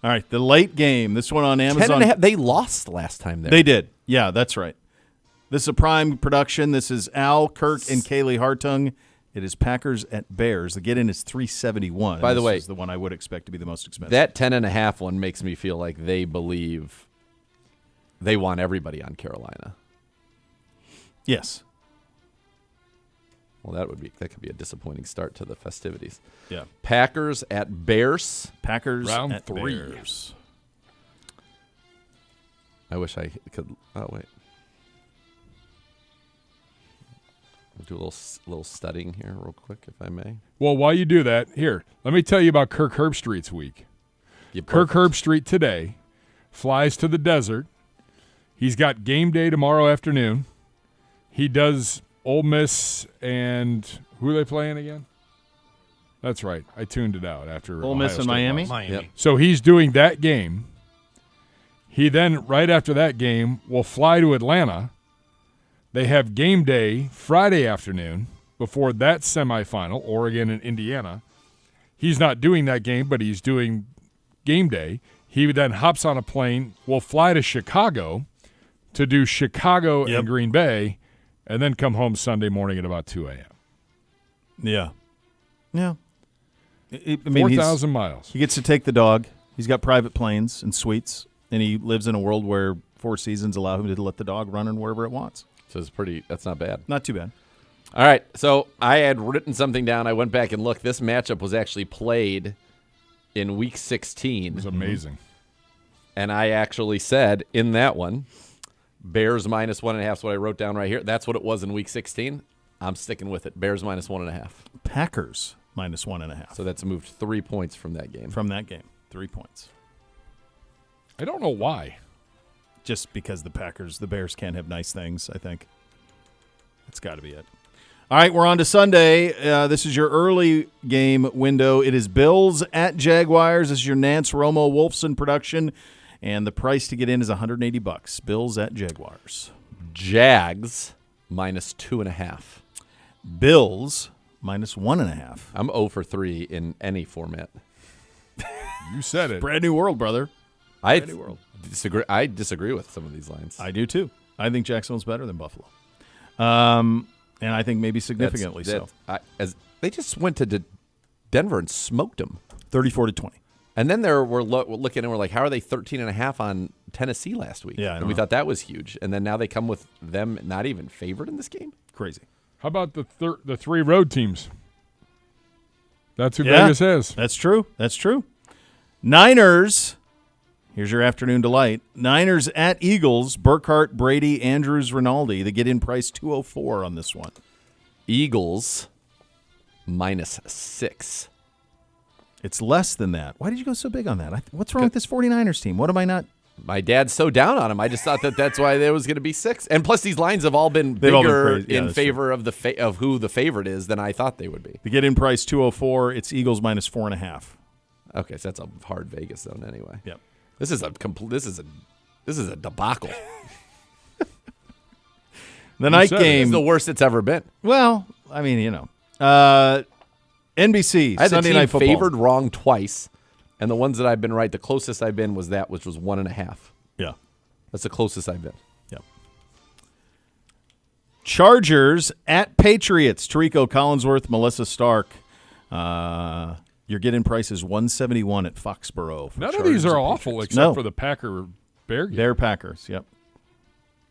All right, the late game. This one on Amazon.
10.5. They lost last time there.
They did. Yeah, that's right. This is a prime production. This is Al, Kirk, and Kaylee Hartung. It is Packers at Bears. The get-in is $371.
By the way,
this is the one I would expect to be the most expensive.
That 10.5 one makes me feel like they believe they want everybody on Carolina.
Yes.
Well, that could be a disappointing start to the festivities.
Yeah.
Packers at Bears.
Packers
Round
at
3.
Bears.
I wish I could. Oh wait. Do a little studying here real quick, if I may.
Well, while you do that, here, let me tell you about Kirk Herbstreit's week. Kirk Herbstreit today flies to the desert. He's got game day tomorrow afternoon. He does Ole Miss and who are they playing again? That's right. I tuned it out after
Ole Miss and Miami?
Yep.
So he's doing that game. He then, right after that game, will fly to Atlanta. They have game day Friday afternoon before that semifinal, Oregon and Indiana. He's not doing that game, but he's doing game day. He then hops on a plane, will fly to Chicago to do Chicago and Green Bay, and then come home Sunday morning at about 2 a.m.
Yeah. Yeah. I mean,
4,000 miles.
He gets to take the dog. He's got private planes and suites, and he lives in a world where 4 seasons allow him to let the dog run in wherever it wants.
So that's not bad.
Not too bad.
All right. So I had written something down. I went back and looked. This matchup was actually played in Week 16.
It was amazing.
And I actually said in that one, Bears minus 1.5 is what I wrote down right here. That's what it was in Week 16. I'm sticking with it. Bears minus 1.5.
Packers minus 1.5.
So that's moved 3 points from that game.
From that game. 3 points.
I don't know why.
Just because the Bears can't have nice things, I think. That's got to be it. All right, we're on to Sunday. This is your early game window. It is Bills at Jaguars. This is your Nance Romo Wolfson production, and the price to get in is $180. Bills at Jaguars.
Jags minus 2.5.
Bills minus 1.5.
I'm 0 for 3 in any format.
You said it.
Brand new world, brother.
I disagree with some of these lines.
I do too. I think Jacksonville's better than Buffalo, and I think maybe significantly so.
As they just went to Denver and smoked them,
34-20.
And then we're looking and we're like, how are they 13.5 on Tennessee last week?
Yeah,
and we thought that was huge. And then now they come with them not even favored in this game.
Crazy.
How about the 3 road teams? That's who Vegas has.
That's true. That's true. Niners. Here's your afternoon delight. Niners at Eagles. Burkhardt, Brady, Andrews, Rinaldi. The get-in price $204 on this one.
Eagles -6.
It's less than that. Why did you go so big on that? What's wrong with this 49ers team? What am I not?
My dad's so down on him. I just thought that's why there was going to be 6. And plus, these lines have all been bigger in favor of of who the favorite is than I thought they would be.
The get-in price 204. It's Eagles -4.5.
Okay, so that's a hard Vegas zone anyway.
Yep.
This is a debacle.
The night game
is the worst it's ever been.
Well, I mean, NBC
I had
Sunday
the team
Night Football
favored wrong twice, and the ones that I've been right, the closest I've been was that, which was 1.5.
Yeah,
that's the closest I've been.
Yep. Chargers at Patriots. Tirico Collinsworth, Melissa Stark. Your get-in price is $171 at Foxborough.
None of these are awful except for the Packer-Bear game.
They're Packers, yep.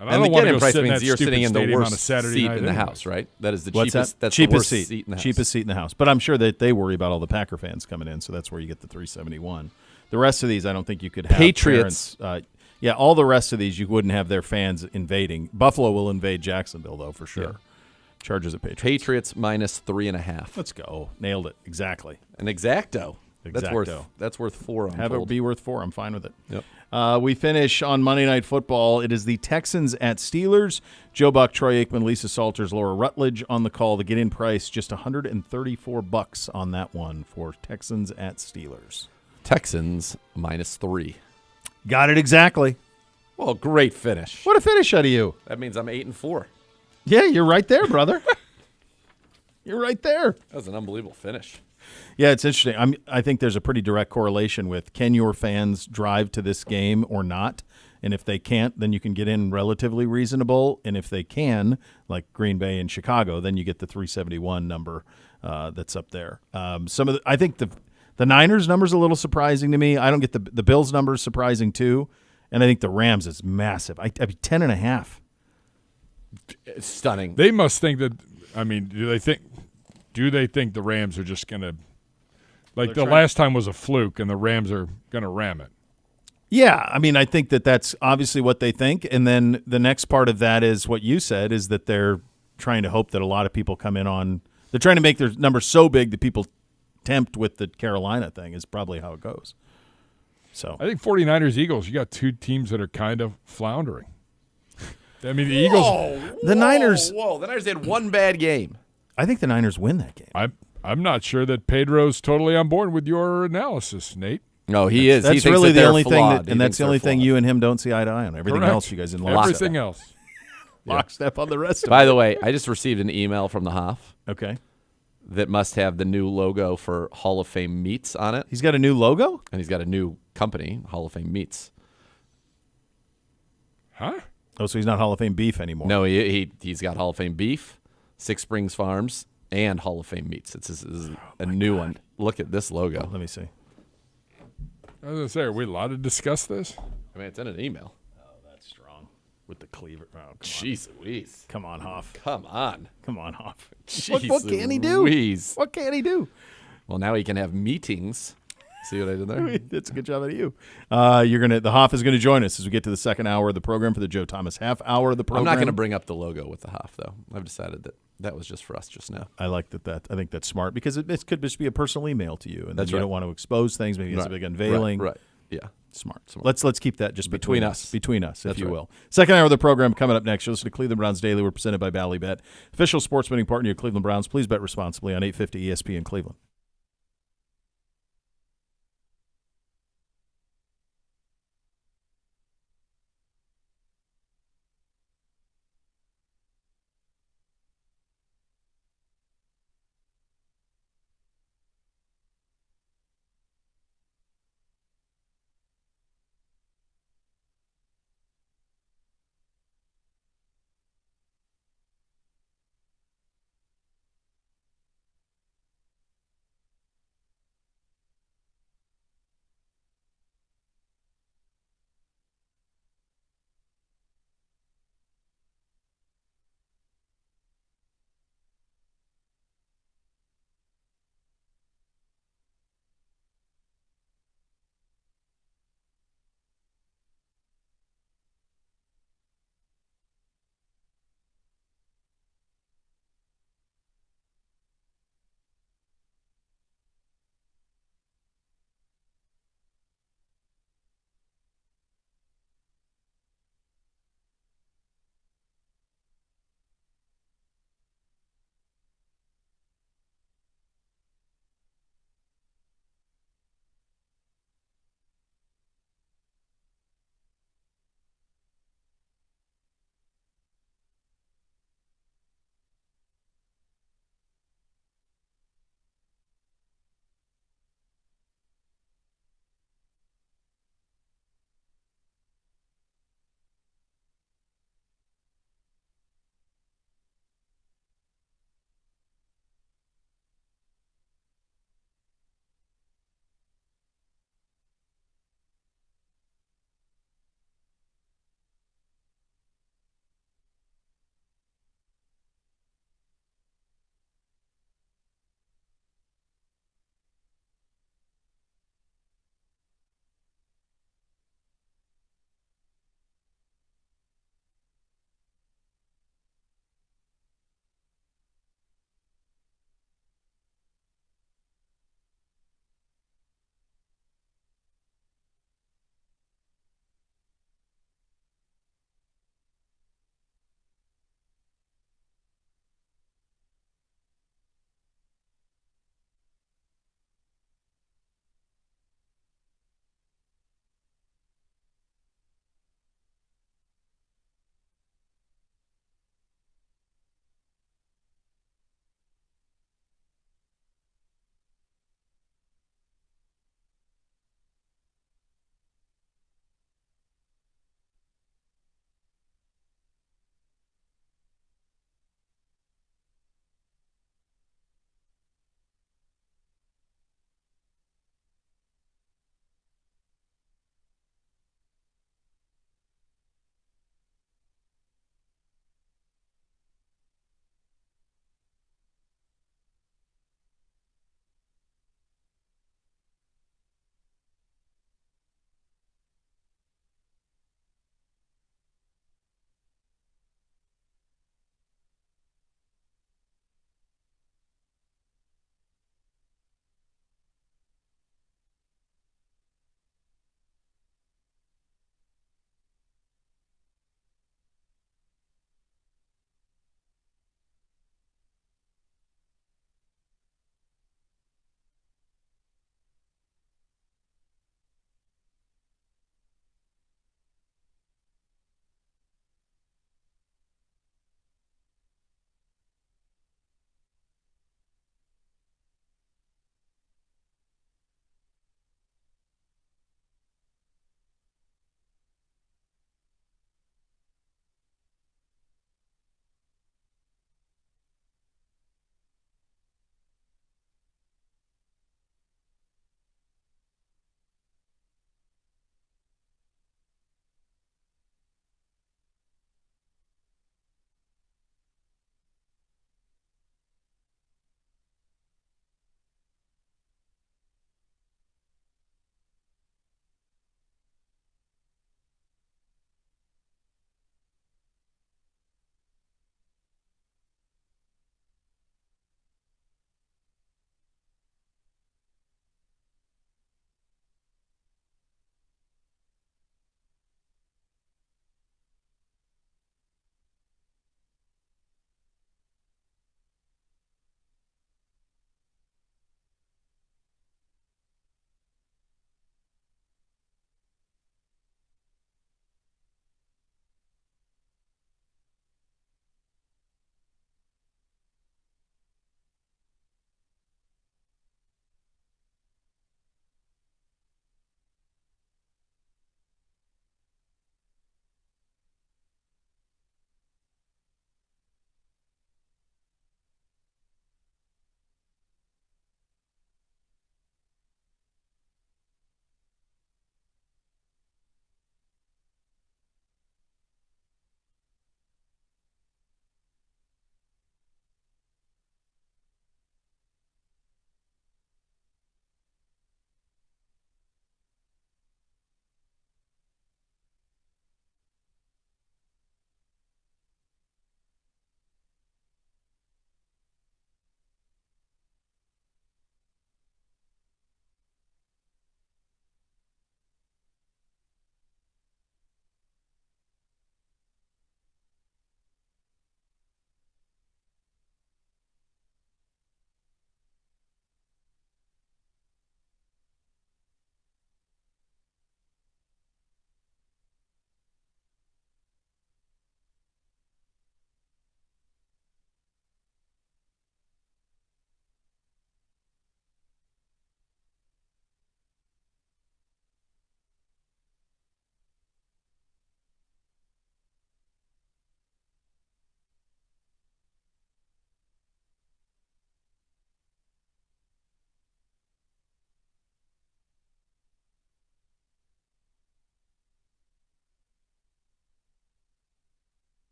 And the get-in price means
you're sitting in the worst
seat
in the house, right? That is the
cheapest.
That's
cheapest
the worst
seat
in the house.
Cheapest seat in the house. But I'm sure that they worry about all the Packer fans coming in, so that's where you get the $371. The rest of these, I don't think you could have.
Patriots.
All the rest of these, you wouldn't have their fans invading. Buffalo will invade Jacksonville, though, for sure. Yeah. Chargers at Patriots.
Patriots -3.5.
Let's go. Nailed it. Exactly.
An exacto.
Exacto.
That's worth 4.
Have it be worth 4. I'm fine with it.
Yep.
We finish on Monday Night Football. It is the Texans at Steelers. Joe Buck, Troy Aikman, Lisa Salters, Laura Rutledge on the call. The get-in price just $134 on that one for Texans at Steelers.
Texans -3.
Got it exactly.
Well, great finish.
What a finish out of you.
That means I'm 8-4.
Yeah, you're right there, brother. You're right there.
That was an unbelievable finish.
Yeah, it's interesting. I think there's a pretty direct correlation with can your fans drive to this game or not? And if they can't, then you can get in relatively reasonable. And if they can, like Green Bay and Chicago, then you get the 371 number that's up there. I think the Niners number's a little surprising to me. I don't get the Bills number surprising too. And I think the Rams is massive. I mean, 10.5.
It's stunning.
They must think that. I mean, do they think the Rams are just going to, like the last time was a fluke and the Rams are going to ram it?
Yeah, I mean, I think that's obviously what they think. And then the next part of that is what you said, is that they're trying to hope that a lot of people come in on – they're trying to make their number so big that people tempt with the Carolina thing is probably how it goes. So
I think 49ers, Eagles, you got two teams that are kind of floundering. I mean, the Eagles –
The Niners –
the Niners had one bad game.
I think the Niners win that game.
I'm not sure that Pedro's totally on board with your analysis, Nate.
No, he is.
That's
he
really
the
only
flawed.
thing, that's the only thing you and him don't see eye to eye on. Everything else, you guys in lockstep.
Everything else,
lockstep on the rest of it.
By the way, I just received an email from the Hoff.
Okay.
That must have the new logo for Hall of Fame Meats on it.
He's got a new logo,
and he's got a new company, Hall of Fame Meats.
Huh?
Oh, so he's not Hall of Fame beef anymore.
No, he's got Hall of Fame beef, Six Springs Farms, and Hall of Fame Meats. It's a new one. Look at this logo.
Let me see.
I was going to say, are we allowed to discuss this?
I mean, it's in an email.
Oh, that's strong. With the cleaver. Oh,
Jeez Louise.
Come on, Hoff.
Come on,
Hoff.
Jeez
What can he do?
Louise.
What can he do?
Well, now he can have meetings. See what I did there?
That's a good job out of you. The Hoff is going to join us as we get to the second hour of the program for the Joe Thomas half hour of the program.
I'm not going to bring up the logo with the Hoff, though. I've decided that was just for us just now.
I like that. I think that's smart because it could just be a personal email to you, and then you don't want to expose things. Maybe it's a big unveiling.
Right. Yeah.
Smart. Let's keep that just between us, if you will. Second hour of the program coming up next. You'll listen to Cleveland Browns Daily. We're presented by Ballybet, official sports betting partner of Cleveland Browns. Please bet responsibly on 850 ESPN Cleveland.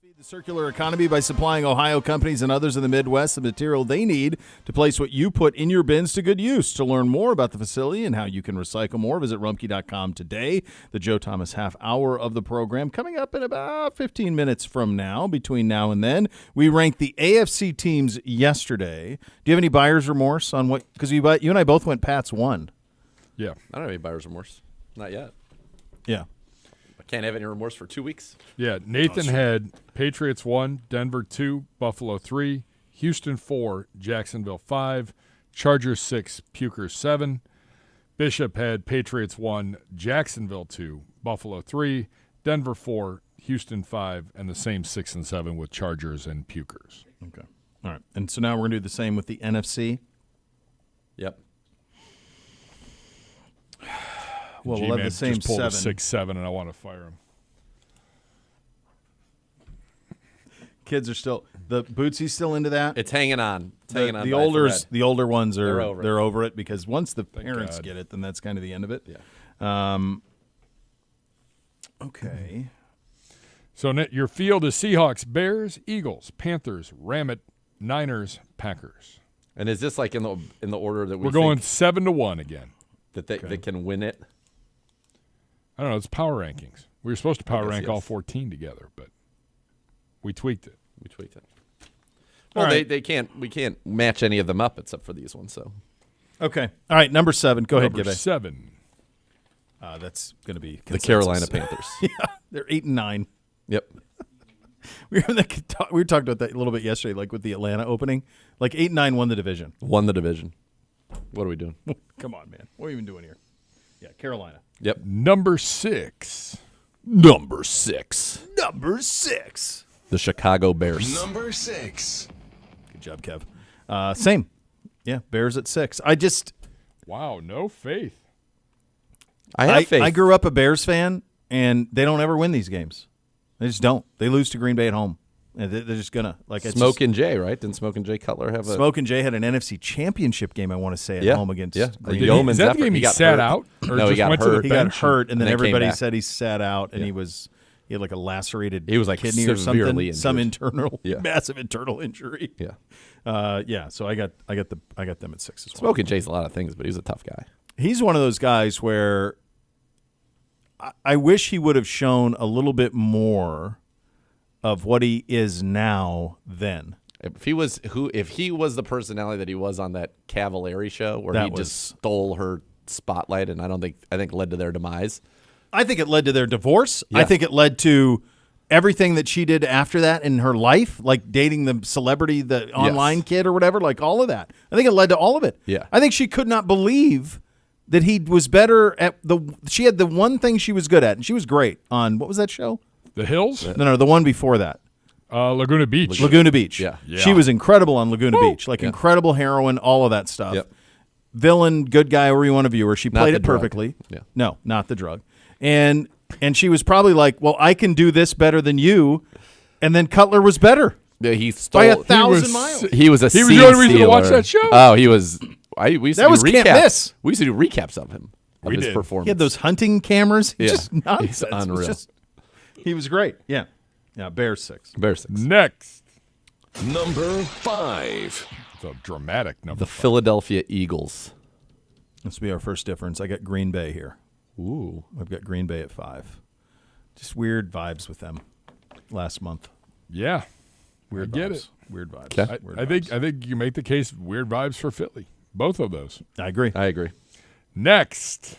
Feed the circular economy by supplying Ohio companies and others in the Midwest the material they need to place what you put in your bins to good use. To learn more about the facility and how you can recycle more, visit Rumpke.com today. The Joe Thomas half hour of the program coming up in about 15 minutes from now. Between now and then, we ranked the AFC teams yesterday. Do you have any buyer's remorse on what? Because you and I both went Pats won.
Yeah.
I don't have any buyer's remorse. Not yet.
Yeah.
I can't have any remorse for 2 weeks.
Yeah, Nathan had Patriots 1, Denver 2, Buffalo 3, Houston 4, Jacksonville 5, Chargers 6, Pukers 7. Bishop had Patriots 1, Jacksonville 2, Buffalo 3, Denver 4, Houston 5, and the same 6 and 7 with Chargers and Pukers.
Okay. All right. And so now we're going to do the same with the NFC.
Yep.
Well, we'll have the same
just pulled
7.
a 6-7, and I want to fire him.
Kids are still the Bootsy's still into that.
It's hanging on. It's hanging on.
The older ones are
they're
over it because once the
Thank
parents
God.
get it, then that's kind of the end of it.
Yeah.
Okay.
So your field is Seahawks, Bears, Eagles, Panthers, Ramit, Niners, Packers.
And is this like in the order that
We're going 7-1 again.
that they can win it?
I don't know. It's power rankings. We were supposed to power rank all
yes.
14 together, but we tweaked it.
We tweaked it. Well,
All right.
they can't. We can't match any of them up except for these ones. So
Okay. All right. Number 7. Go ahead,
Number
Gibby.
7.
That's going to be
the
consensus.
Carolina Panthers.
Yeah, they're 8-9.
Yep.
We were talking about that a little bit yesterday, like with the Atlanta opening. Like 8-9 won the division.
Won the division. What are we doing?
Come on, man. What are we even doing here? Yeah, Carolina.
Yep.
Number 6.
Number 6.
Number 6.
The Chicago Bears.
Number 6.
Good job, Kev. Same. Yeah, Bears at 6.
Wow, no faith.
I have faith.
I grew up a Bears fan, and they don't ever win these games. They just don't. They lose to Green Bay at home. And they're just gonna
Smoke and Jay, right? Didn't Smoke and Jay Cutler have a
Smoke and Jay had an NFC Championship game, I want to say, at home against Green Bay.
Is that the game he sat out? Or
No, he
just
got
went
hurt.
To the
He got
bench?
hurt, and then
then came
everybody
back.
said he sat out, and he had like a lacerated
He was, like,
kidney or something,
severely
some
injured.
massive internal injury.
Yeah.
So I got them at 6 as well.
Smoke and Jay's a lot of things, but he was a tough guy.
He's one of those guys where I wish he would have shown a little bit more of what he is now then.
If he was the personality that he was on that Cavallari show where
That
he
was-
just stole her spotlight and I think led to their demise.
I think it led to their divorce.
Yeah.
I think it led to everything that she did after that in her life, like dating the celebrity, the online kid or whatever, like all of that. I think it led to all of it.
Yeah.
I think she could not believe that he was better at she had the one thing she was good at, and she was great on, what was that show?
The Hills?
No, the one before that.
Laguna Beach.
Laguna Beach.
Yeah.
She was incredible on Laguna Beach. Like incredible heroine, all of that stuff.
Yep.
Villain, good guy, wherever you want to view her. She
Not
played
the
it
drug.
perfectly.
Yeah.
No, not the drug. And she was probably like, well, I can do this better than you. And then Cutler was better
Yeah, he stole
by 1,000 miles.
He was a
He was
scene
the only reason to watch
stealer.
that show?
Oh, he was. We used
That
to
was
do
can't
recaps.
miss.
We used to do recaps of him of
We
his
did.
performance.
He had those hunting cameras.
Yeah.
Just nonsense.
He's
It was
unreal.
he was great. Yeah. Yeah, Bears 6.
Bears.
Next.
Number 5.
It's a dramatic number.
The Philadelphia Eagles.
This will be our first difference. I got Green Bay here.
Ooh.
I've got Green Bay at 5. Just weird vibes with them last month.
Yeah.
Weird
I get
vibes.
it.
Weird vibes.
Okay.
Weird
I
vibes.
think you can make the case weird vibes for Philly. Both of those.
I agree.
I agree.
Next.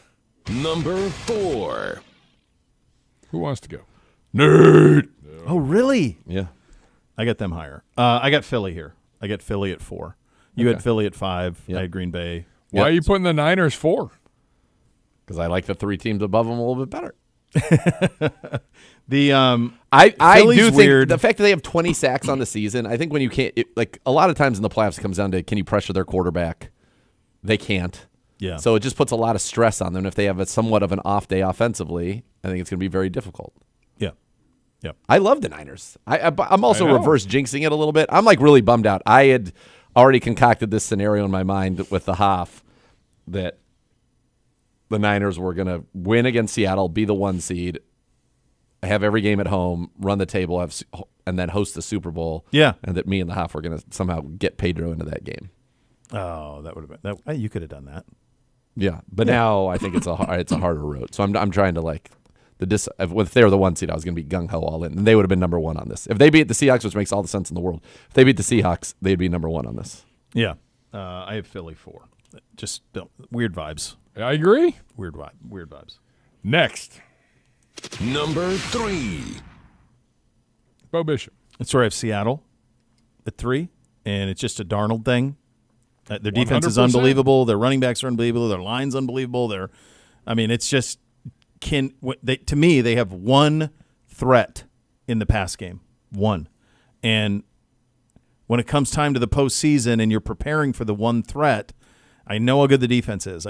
Number 4.
Who wants to go? Nerd.
Oh, really?
Yeah.
I got them higher. I got Philly here. I got Philly at 4. You had Philly at 5.
Yep.
I had Green Bay.
Why are you putting the Niners 4?
Because I like the 3 teams above them a little bit better.
The
I
Philly's
do think
weird.
the fact that they have 20 sacks on the season, I think when you can't, like a lot of times in the playoffs, it comes down to can you pressure their quarterback? They can't.
Yeah.
So it just puts a lot of stress on them. If they have somewhat of an off day offensively, I think it's going to be very difficult.
yeah. Yep.
I love the Niners. I'm also
I know.
reverse jinxing it a little bit. I'm like really bummed out. I had already concocted this scenario in my mind with the Hoff that the Niners were going to win against Seattle, be the 1 seed, have every game at home, run the table, and then host the Super Bowl.
Yeah.
And that me and the Hoff were going to somehow get Pedro into that game.
Oh, that would have been that. You could have done that.
Yeah, but now I think it's a harder road. So I'm trying to like if they were the 1 seed, I was going to be gung ho all in, and they would have been number 1 on this. If they beat the Seahawks, which makes all the sense in the world, if they beat the Seahawks, they'd be number 1 on this.
Yeah, I have Philly 4. Just weird vibes.
I agree.
Weird vibes.
Next,
Number 3.
Bo Bishop.
That's where I have Seattle at 3, and it's just a Darnold thing. Their defense is
100%.
unbelievable. Their running backs are unbelievable. Their line's unbelievable. It's just to me they have one threat in the pass game, one, and when it comes time to the postseason and you're preparing for the one threat, I know how good the defense is.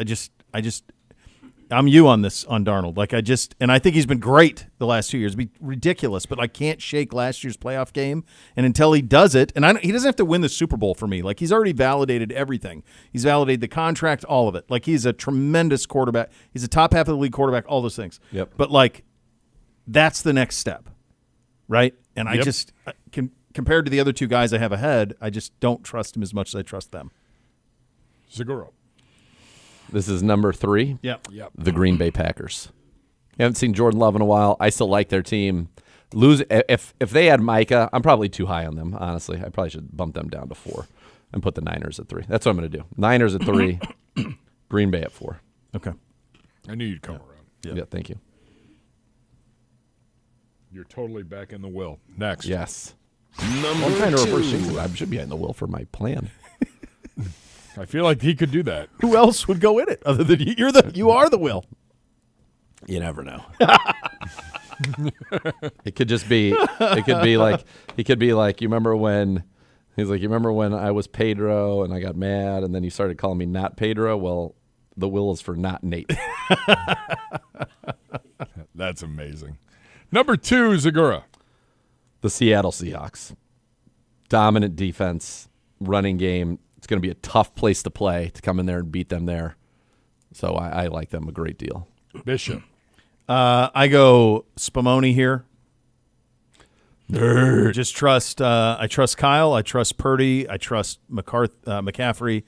I'm you on this on Darnold. And I think he's been great the last 2 years. It'd be ridiculous, but I can't shake last year's playoff game. And until he does it, and he doesn't have to win the Super Bowl for me. Like, he's already validated everything. He's validated the contract, all of it. Like, he's a tremendous quarterback. He's a top half of the league quarterback, all those things.
Yep.
But that's the next step, right? And compared to the other two guys I have ahead, I just don't trust him as much as I trust them.
Zaguro.
This is number 3.
Yep.
The Green Bay Packers. I haven't seen Jordan Love in a while. I still like their team. If they had Micah, I'm probably too high on them, honestly. I probably should bump them down to 4 and put the Niners at 3. That's what I'm going to do. Niners at 3, Green Bay at 4.
Okay.
I knew you'd come around.
Yeah, thank you.
You're totally back in the will. Next.
Yes.
Number
I'm trying to reverse
2.
jinx it. I should be in the will for my plan.
I feel like he could do that.
Who else would go in it other than you? You are the will.
You never know. It could just be. It could be like. He could be like. You remember when? He's like. You remember when I was Pedro and I got mad and then you started calling me not Pedro? Well, the will is for not Nate.
That's amazing. Number 2, Zagura.
The Seattle Seahawks. Dominant defense, running game. It's going to be a tough place to play to come in there and beat them there. So I like them a great deal.
Bishop.
I go Spumoni here.
Nerd.
Just trust. I trust Kyle. I trust Purdy. I trust McCaffrey.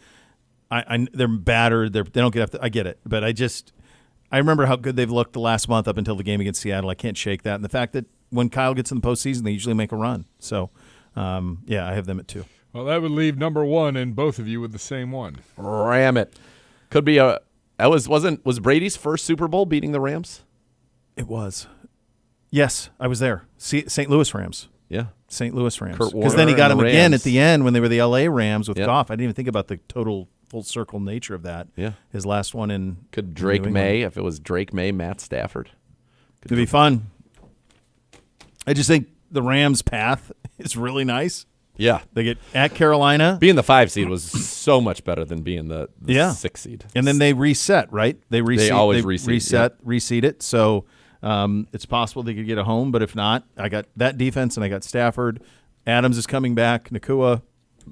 They're battered. They don't get up. I get it, but I remember how good they've looked the last month up until the game against Seattle. I can't shake that, and the fact that when Kyle gets in the postseason, they usually make a run. So, I have them at 2.
Well, that would leave number 1 and both of you with the same one.
Ram it. Could be was Brady's first Super Bowl beating the Rams?
It was. Yes, I was there. St. Louis Rams.
Yeah.
St. Louis Rams.
Kurt
Because then he
Warner
got
and
him
the
again
Rams.
at the end when they were the L.A. Rams with
Yep.
Goff. I didn't even think about the total full circle nature of that.
Yeah.
His last one in
Could Drake
New
May,
England.
if it was Drake May, Matt Stafford.
It'd be fun. I just think the Rams' path is really nice.
Yeah.
They get at Carolina,
Being the 5 seed was so much better than being the
Yeah.
6 seed.
and then they reset, right? They
always reseed,
reseed it. So it's possible they could get a home, but if not, I got that defense and I got Stafford. Adams is coming back. Nakua.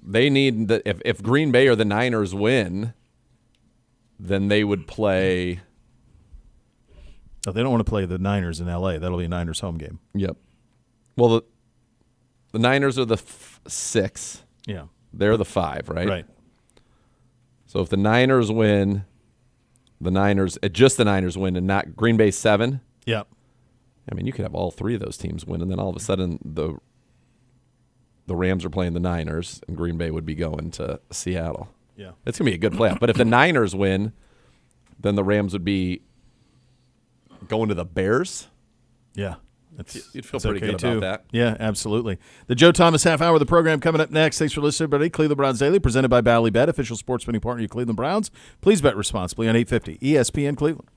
They need if Green Bay or the Niners win, then they would play.
Oh, they don't want to play the Niners in L.A. That'll be a Niners home game.
Yep. Well, the Niners are the 6.
Yeah.
They're the 5, right?
Right.
So if the Niners win, just the Niners win and not Green Bay 7.
Yeah.
I mean, you could have all 3 of those teams win, and then all of a sudden the Rams are playing the Niners, and Green Bay would be going to Seattle.
Yeah.
It's going to be a good playoff. But if the Niners win, then the Rams would be going to the Bears.
Yeah.
You'd feel
that's
pretty
okay
good
too.
about that.
Yeah, absolutely. The Joe Thomas half hour of the program coming up next. Thanks for listening, everybody. Cleveland Browns Daily, presented by Bally Bet, official sports betting partner of your Cleveland Browns. Please bet responsibly on 850 ESPN Cleveland.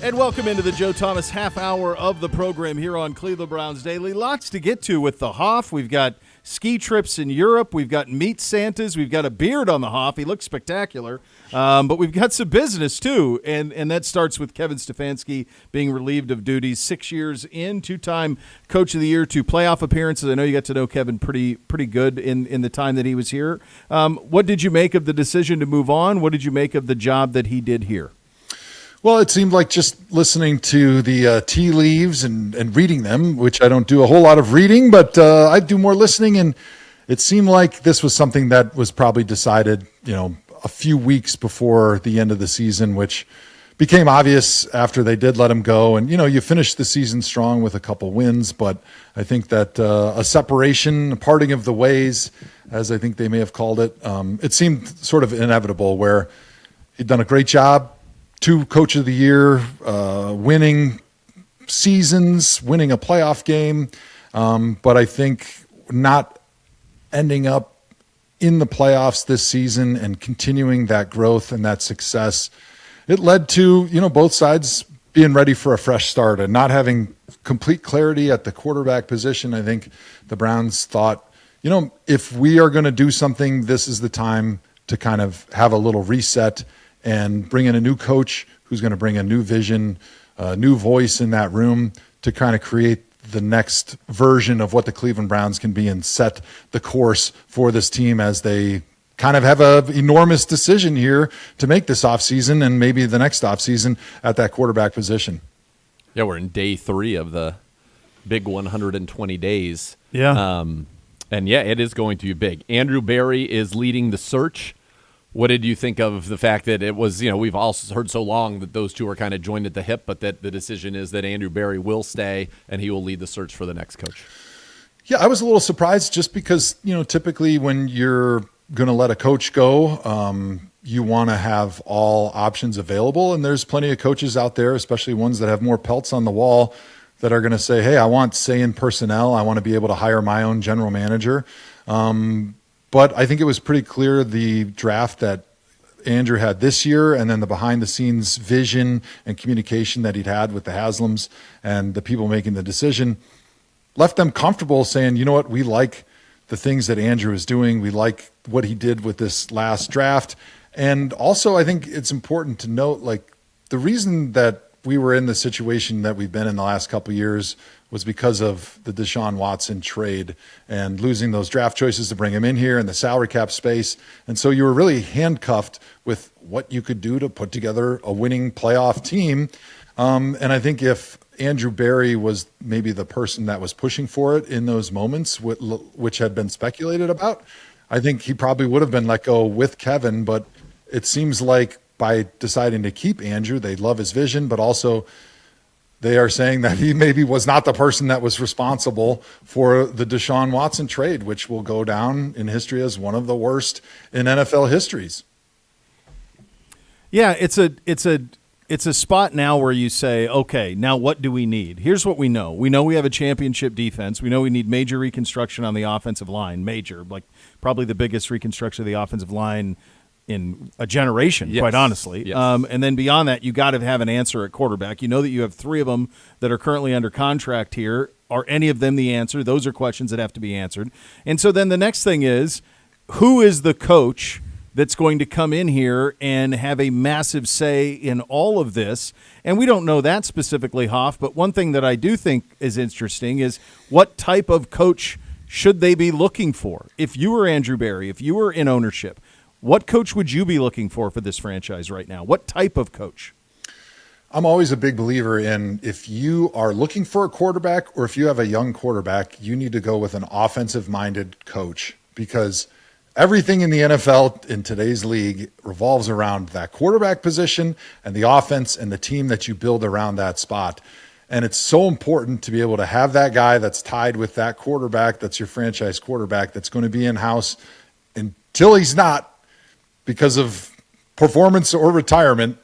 And welcome into the Joe Thomas half hour of the program here on Cleveland Browns Daily. Lots to get to with the Hoff. We've got ski trips in Europe. We've got meat Santas. We've got a beard on the Hoff. He looks spectacular. But we've got some business, too. And that starts with Kevin Stefanski being relieved of duties 6 years in, two-time Coach of the Year, 2 playoff appearances. I know you got to know Kevin pretty good in the time that he was here. What did you make of the decision to move on? What did you make of the job that he did here?
Well, it seemed like just listening to the tea leaves and reading them, which I don't do a whole lot of reading, but I do more listening. And it seemed like this was something that was probably decided, a few weeks before the end of the season, which became obvious after they did let him go. And, you finished the season strong with a couple wins, but I think that a separation, a parting of the ways, as I think they may have called it, it seemed sort of inevitable where he'd done a great job. 2 Coach of the Year, winning seasons, winning a playoff game. But I think not ending up in the playoffs this season and continuing that growth and that success, it led to, both sides being ready for a fresh start and not having complete clarity at the quarterback position. I think the Browns thought, if we are going to do something, this is the time to kind of have a little reset and bring in a new coach who's going to bring a new vision, a new voice in that room to kind of create the next version of what the Cleveland Browns can be and set the course for this team as they kind of have an enormous decision here to make this offseason and maybe the next offseason at that quarterback position.
Yeah, we're in day 3 of the big 120 days.
Yeah.
And, it is going to be big. Andrew Berry is leading the search. What did you think of the fact that it was, we've all heard so long that those two are kind of joined at the hip, but that the decision is that Andrew Berry will stay and he will lead the search for the next coach?
Yeah, I was a little surprised just because, typically when you're going to let a coach go, you want to have all options available. And there's plenty of coaches out there, especially ones that have more pelts on the wall, that are going to say, hey, I want say in personnel. I want to be able to hire my own general manager. But I think it was pretty clear the draft that Andrew had this year and then the behind-the-scenes vision and communication that he'd had with the Haslams and the people making the decision left them comfortable saying, you know what, we like the things that Andrew is doing. We like what he did with this last draft. And also I think it's important to note, the reason that we were in the situation that we've been in the last couple of years was because of the Deshaun Watson trade and losing those draft choices to bring him in here and the salary cap space. And so you were really handcuffed with what you could do to put together a winning playoff team. And I think if Andrew Berry was maybe the person that was pushing for it in those moments, which had been speculated about, I think he probably would have been let go with Kevin. But it seems like by deciding to keep Andrew, they love his vision, but also they are saying that he maybe was not the person that was responsible for the Deshaun Watson trade, which will go down in history as one of the worst in NFL histories.
Yeah, it's a spot now where you say, okay, now what do we need? Here's what we know. We know we have a championship defense. We know we need major reconstruction on the offensive line, probably the biggest reconstruction of the offensive line in a generation,
yes.
Quite honestly.
Yes.
And then beyond that, you got to have an answer at quarterback. You know that you have 3 of them that are currently under contract here. Are any of them the answer? Those are questions that have to be answered. And so then the next thing is, who is the coach that's going to come in here and have a massive say in all of this? And we don't know that specifically, Hoff, but one thing that I do think is interesting is what type of coach should they be looking for? If you were Andrew Berry, if you were in ownership, what coach would you be looking for this franchise right now? What type of coach?
I'm always a big believer in if you are looking for a quarterback or if you have a young quarterback, you need to go with an offensive-minded coach because everything in the NFL in today's league revolves around that quarterback position and the offense and the team that you build around that spot. And it's so important to be able to have that guy that's tied with that quarterback, that's your franchise quarterback, that's going to be in-house until he's not, because of performance or retirement,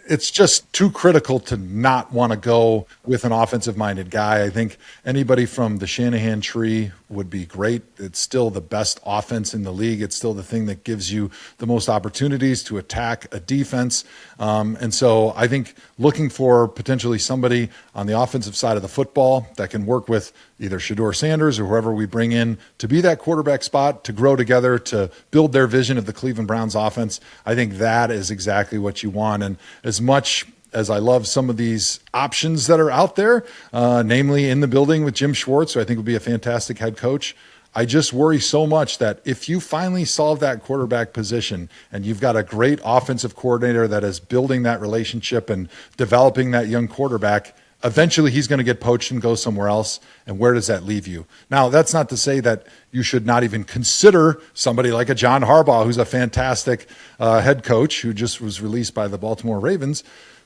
it's just too critical to not want to go with an offensive-minded guy. I think anybody from the Shanahan tree would be great. It's still the best offense in the league. It's still the thing that gives you the most opportunities to attack a defense. And so I think looking for potentially somebody on the offensive side of the football that can work with either Shedeur Sanders or whoever we bring in to be that quarterback spot, to grow together, to build their vision of the Cleveland Browns offense. I think that is exactly what you want. And as much as I love some of these options that are out there, namely in the building with Jim Schwartz, who I think would be a fantastic head coach, I just worry so much that if you finally solve that quarterback position and you've got a great offensive coordinator that is building that relationship and developing that young quarterback, eventually he's going to get poached and go somewhere else. And where does that leave you? Now, that's not to say that you should not even consider somebody like a John Harbaugh, who's a fantastic head coach who just was released by the Baltimore Ravens.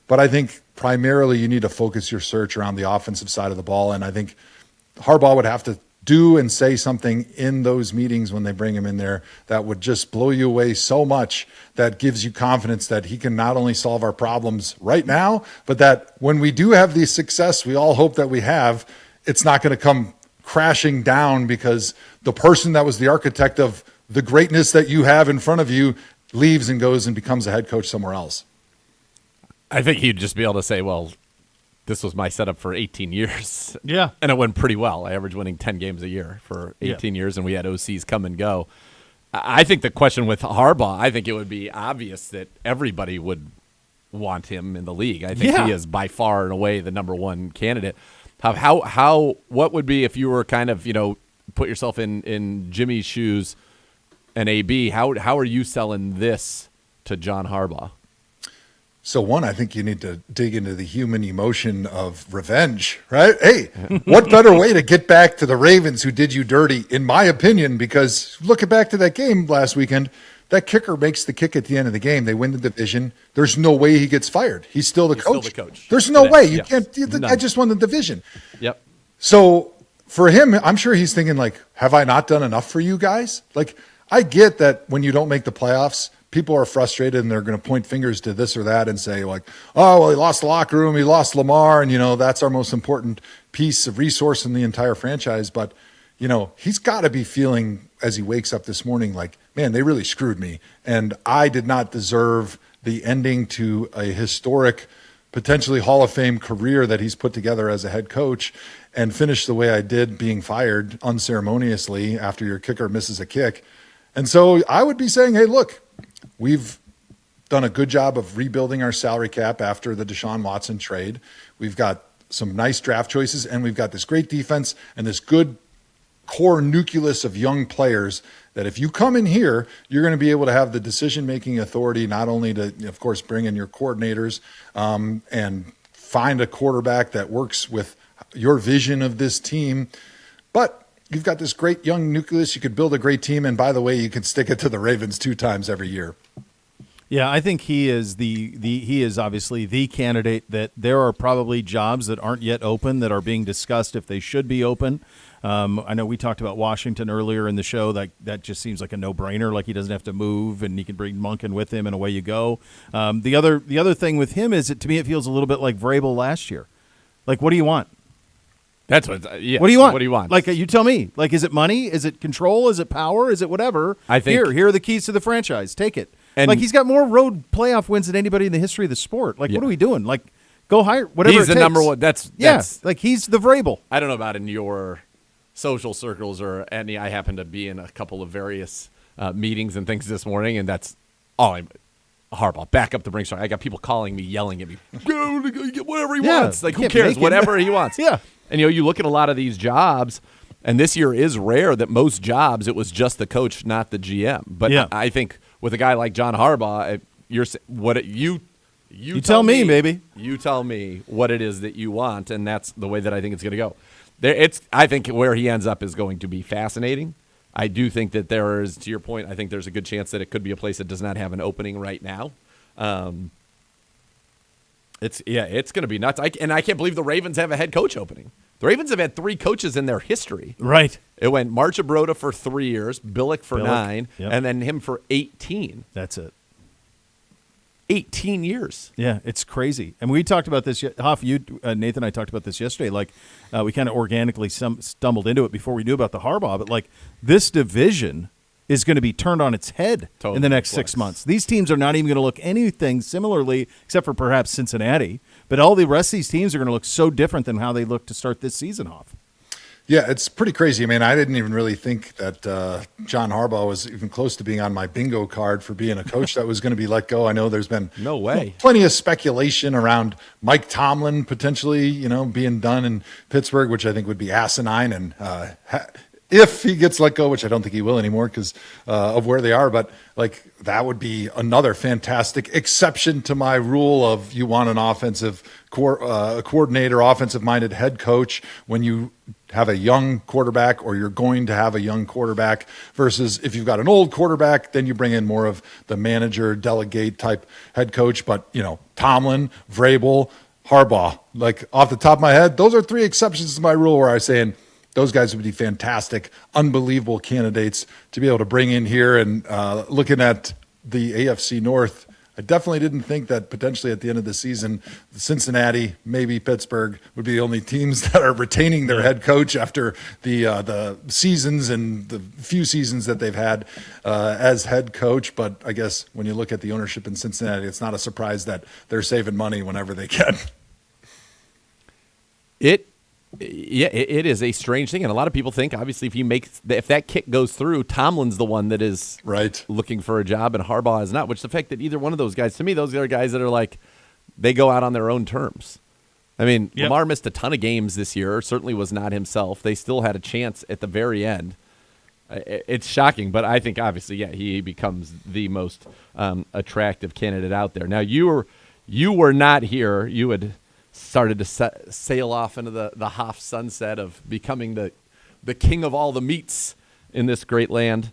But I think primarily you need to focus your search around the offensive side of the ball. And I think Harbaugh would have to do and say something in those meetings when they bring him in there that would just blow you away so much, that gives you confidence that he can not only solve our problems right now, but that when we do have the success we all hope that we have, it's not going to come crashing down because the person that was the architect of the greatness that you have in front of you leaves and goes and becomes a head coach somewhere else.
I think he'd just be able to say, well, this was my setup for 18 years.
Yeah.
And it went pretty well. I averaged winning 10 games a year for 18 years, and we had OCs come and go. I think the question with Harbaugh, I think it would be obvious that everybody would want him in the league. I think he is by far and away the number one candidate. What would be, if you were kind of, put yourself in Jimmy's shoes and AB, how are you selling this to John Harbaugh?
So one, I think you need to dig into the human emotion of revenge, right? Hey, what better way to get back to the Ravens who did you dirty, in my opinion, because looking back to that game last weekend, that kicker makes the kick at the end of the game. They win the division. There's no way he gets fired. He's still the coach.
Still the coach.
There's no
Today.
way. You
Yes.
can't.
None.
I just won the division.
Yep.
So for him, I'm sure he's thinking like, have I not done enough for you guys? Like, I get that when you don't make the playoffs, people are frustrated and they're going to point fingers to this or that and say like, oh, well, he lost the locker room, he lost Lamar, and, that's our most important piece of resource in the entire franchise. But, he's got to be feeling as he wakes up this morning like, man, they really screwed me. And I did not deserve the ending to a historic, potentially Hall of Fame career that he's put together as a head coach and finish the way I did, being fired unceremoniously after your kicker misses a kick. And so I would be saying, hey, look, we've done a good job of rebuilding our salary cap after the Deshaun Watson trade. We've got some nice draft choices, and we've got this great defense and this good core nucleus of young players that if you come in here, you're going to be able to have the decision-making authority, not only to, of course, bring in your coordinators and find a quarterback that works with your vision of this team, but you've got this great young nucleus. You could build a great team, and by the way, you can stick it to the Ravens 2 times every year.
Yeah, I think he is he is obviously the candidate. That there are probably jobs that aren't yet open that are being discussed if they should be open. I know we talked about Washington earlier in the show. That just seems like a no-brainer. Like he doesn't have to move, and he can bring Monken with him, and away you go. The other thing with him is, to me, it feels a little bit like Vrabel last year. Like, what do you want?
That's what. Yeah.
What do you want?
What do you want?
Like, you tell me. Like, is it money? Is it control? Is it power? Is it whatever?
I think
here are the keys to the franchise. Take it.
And
like, he's got more road playoff wins than anybody in the history of the sport. Like, what are we doing? Like, go hire whatever.
He's
it
the
takes.
number one. That's
like he's the Vrabel.
I don't know about in your social circles or any. I happen to be in a couple of various meetings and things this morning, and that's all I'm. Harbaugh, back up the brink. Sorry, I got people calling me, yelling at me. Get whatever he wants. Like, who cares? Whatever he wants.
Yeah.
And you look at a lot of these jobs, and this year is rare that most jobs it was just the coach, not the GM. But I think with a guy like John Harbaugh, you
tell me, baby.
You tell me what it is that you want, and that's the way that I think it's going to go. I think where he ends up is going to be fascinating. I do think that there is, to your point, I think there's a good chance that it could be a place that does not have an opening right now. It's going to be nuts. I can't believe the Ravens have a head coach opening. The Ravens have had 3 coaches in their history.
Right.
It went Marchibroda for 3 years, Billick for 9,
yep.
and then him for 18.
That's it.
18 years.
Yeah, it's crazy. And we talked about this, Hoff, Nathan and I talked about this yesterday. Like, we kind of organically stumbled into it before we knew about the Harbaugh. But, like, this division is going to be turned on its head in the next 6 months. These teams are not even going to look anything similarly, except for perhaps Cincinnati. But all the rest of these teams are going to look so different than how they look to start this season off.
Yeah, it's pretty crazy. I mean, I didn't even really think that John Harbaugh was even close to being on my bingo card for being a coach that was going to be let go. I know there's been
no way
plenty of speculation around Mike Tomlin potentially, being done in Pittsburgh, which I think would be asinine. And if he gets let go, which I don't think he will anymore because of where they are, but like that would be another fantastic exception to my rule of you want an offensive coordinator, offensive-minded head coach when you have a young quarterback or you're going to have a young quarterback versus if you've got an old quarterback, then you bring in more of the manager, delegate type head coach. But, Tomlin, Vrabel, Harbaugh, like off the top of my head, those are 3 exceptions to my rule where I was saying those guys would be fantastic, unbelievable candidates to be able to bring in here. And looking at the AFC North, I definitely didn't think that potentially at the end of the season, Cincinnati, maybe Pittsburgh would be the only teams that are retaining their head coach after the seasons and the few seasons that they've had as head coach. But I guess when you look at the ownership in Cincinnati, it's not a surprise that they're saving money whenever they can.
It is a strange thing, and a lot of people think obviously if that kick goes through, Tomlin's the one that is looking for a job, and Harbaugh is not. Which the fact that either one of those guys, to me, those are guys that are like they go out on their own terms. I mean, Lamar missed a ton of games this year. Certainly was not himself. They still had a chance at the very end. It's shocking, but I think obviously, he becomes the most attractive candidate out there. Now you were not here. You had started to sail off into the Hoff sunset of becoming the king of all the meats in this great land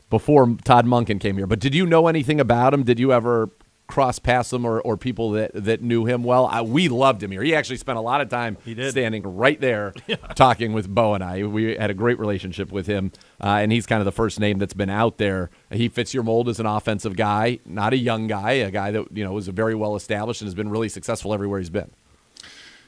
before Todd Monken came here. But did you know anything about him? Did you ever cross paths him or people that knew him well? We loved him here. He actually spent a lot of time standing right there talking with Bo and I. We had a great relationship with him, and he's kind of the first name that's been out there. He fits your mold as an offensive guy, not a young guy, a guy that was very well established and has been really successful everywhere he's been.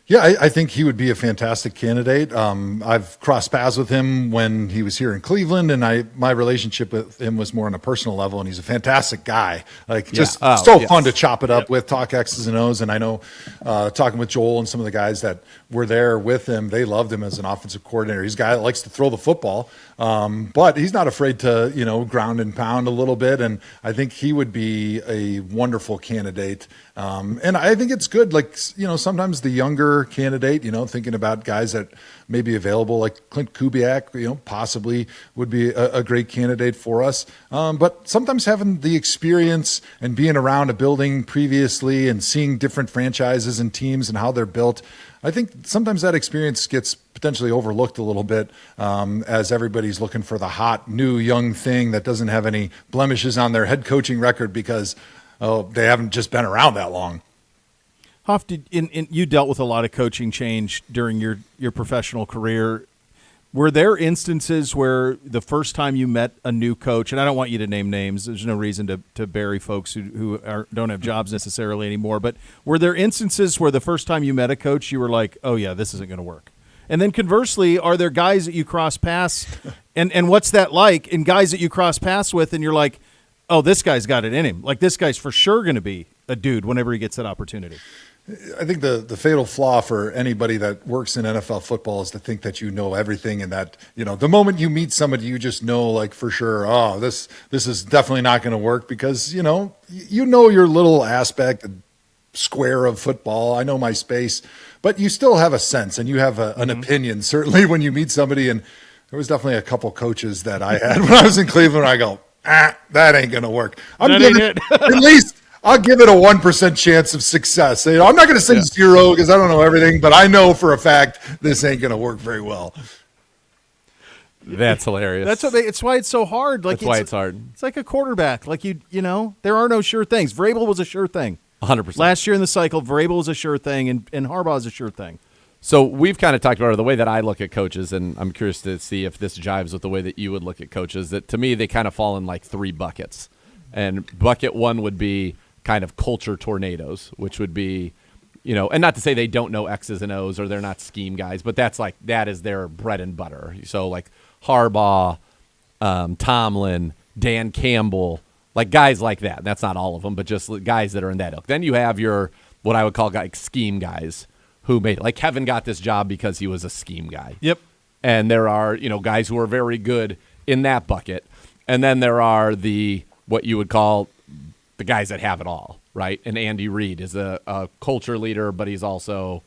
Yeah, I think he would be a fantastic candidate. I've crossed paths with him when he was here in Cleveland, and my relationship with him was more on a personal level, and he's a fantastic guy. Fun to chop it up with, talk X's and O's, and I know talking with Joel and some of the guys that were there with him, they loved him as an offensive coordinator. He's a guy that likes to throw the football, but he's not afraid to, ground and pound a little bit, and I think he would be a wonderful candidate. And I think it's good, sometimes the younger candidate, thinking about guys that may be available, like Clint Kubiak, possibly would be a great candidate for us. But sometimes having the experience and being around a building previously and seeing different franchises and teams and how they're built, I think sometimes that experience gets potentially overlooked a little bit as everybody's looking for the hot, new, young thing that doesn't have any blemishes on their head coaching record because they haven't just been around that long.
Hoff, you dealt with a lot of coaching change during your professional career. Were there instances where the first time you met a new coach, and I don't want you to name names, there's no reason to bury folks who don't have jobs necessarily anymore, but were there instances where the first time you met a coach, you were like, oh yeah, this isn't going to work? And then conversely, are there guys that you cross paths, and what's that like, and guys that you cross paths with, and you're like, oh, this guy's got it in him. Like, this guy's for sure going to be a dude whenever he gets that opportunity.
I think the fatal flaw for anybody that works in NFL football is to think that you know everything and that, the moment you meet somebody, you just know, like, for sure, oh, this is definitely not going to work because, you know your little aspect, square of football. I know my space, but you still have a sense and you have an opinion, certainly when you meet somebody. And there was definitely a couple coaches that I had when I was in Cleveland. I go, that ain't going to work. At least I'll give it a 1% chance of success. I'm not going to say 0 because I don't know everything, but I know for a fact this ain't going to work very well.
That's hilarious.
It's why it's so hard.
That's why it's hard.
It's like a quarterback. Like there are no sure things. Vrabel was a sure thing.
100%.
Last year in the cycle, Vrabel was a sure thing, and Harbaugh is a sure thing.
So we've kind of talked about the way that I look at coaches, and I'm curious to see if this jives with the way that you would look at coaches. That to me, they kind of fall in like 3 buckets. And bucket 1 would be kind of culture tornadoes, which would be, and not to say they don't know X's and O's or they're not scheme guys, but that is their bread and butter. So like Harbaugh, Tomlin, Dan Campbell, like guys like that. That's not all of them, but just guys that are in that ilk. Then you have your, what I would call like scheme guys who made it. Like Kevin got this job because he was a scheme guy.
Yep.
And there are, guys who are very good in that bucket. And then there are what you would call the guys that have it all, right? And Andy Reid is a culture leader, but he's also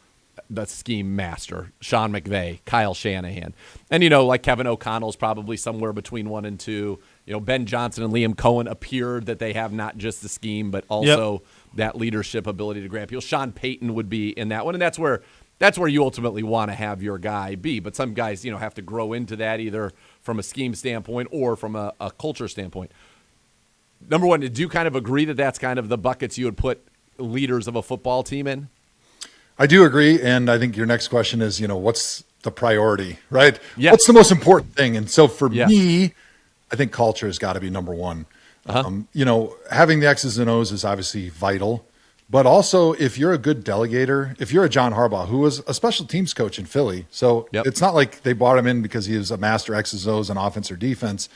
the scheme master. Sean McVay, Kyle Shanahan. And, like Kevin O'Connell's probably somewhere between 1 and 2. Ben Johnson and Liam Cohen appeared that they have not just the scheme, but also that leadership ability to grab people. Sean Payton would be in that one, and that's where you ultimately want to have your guy be. But some guys, have to grow into that either from a scheme standpoint or from a culture standpoint. Number one, did you kind of agree that that's kind of the buckets you would put leaders of a football team in?
I do agree, and I think your next question is, what's the priority, right?
Yes.
What's the most important thing? And so for me, I think culture has got to be number one. Having the X's and O's is obviously vital, but also if you're a good delegator, if you're a John Harbaugh, who was a special teams coach in Philly, so it's not like they brought him in because he was a master X's and O's on offense or defense.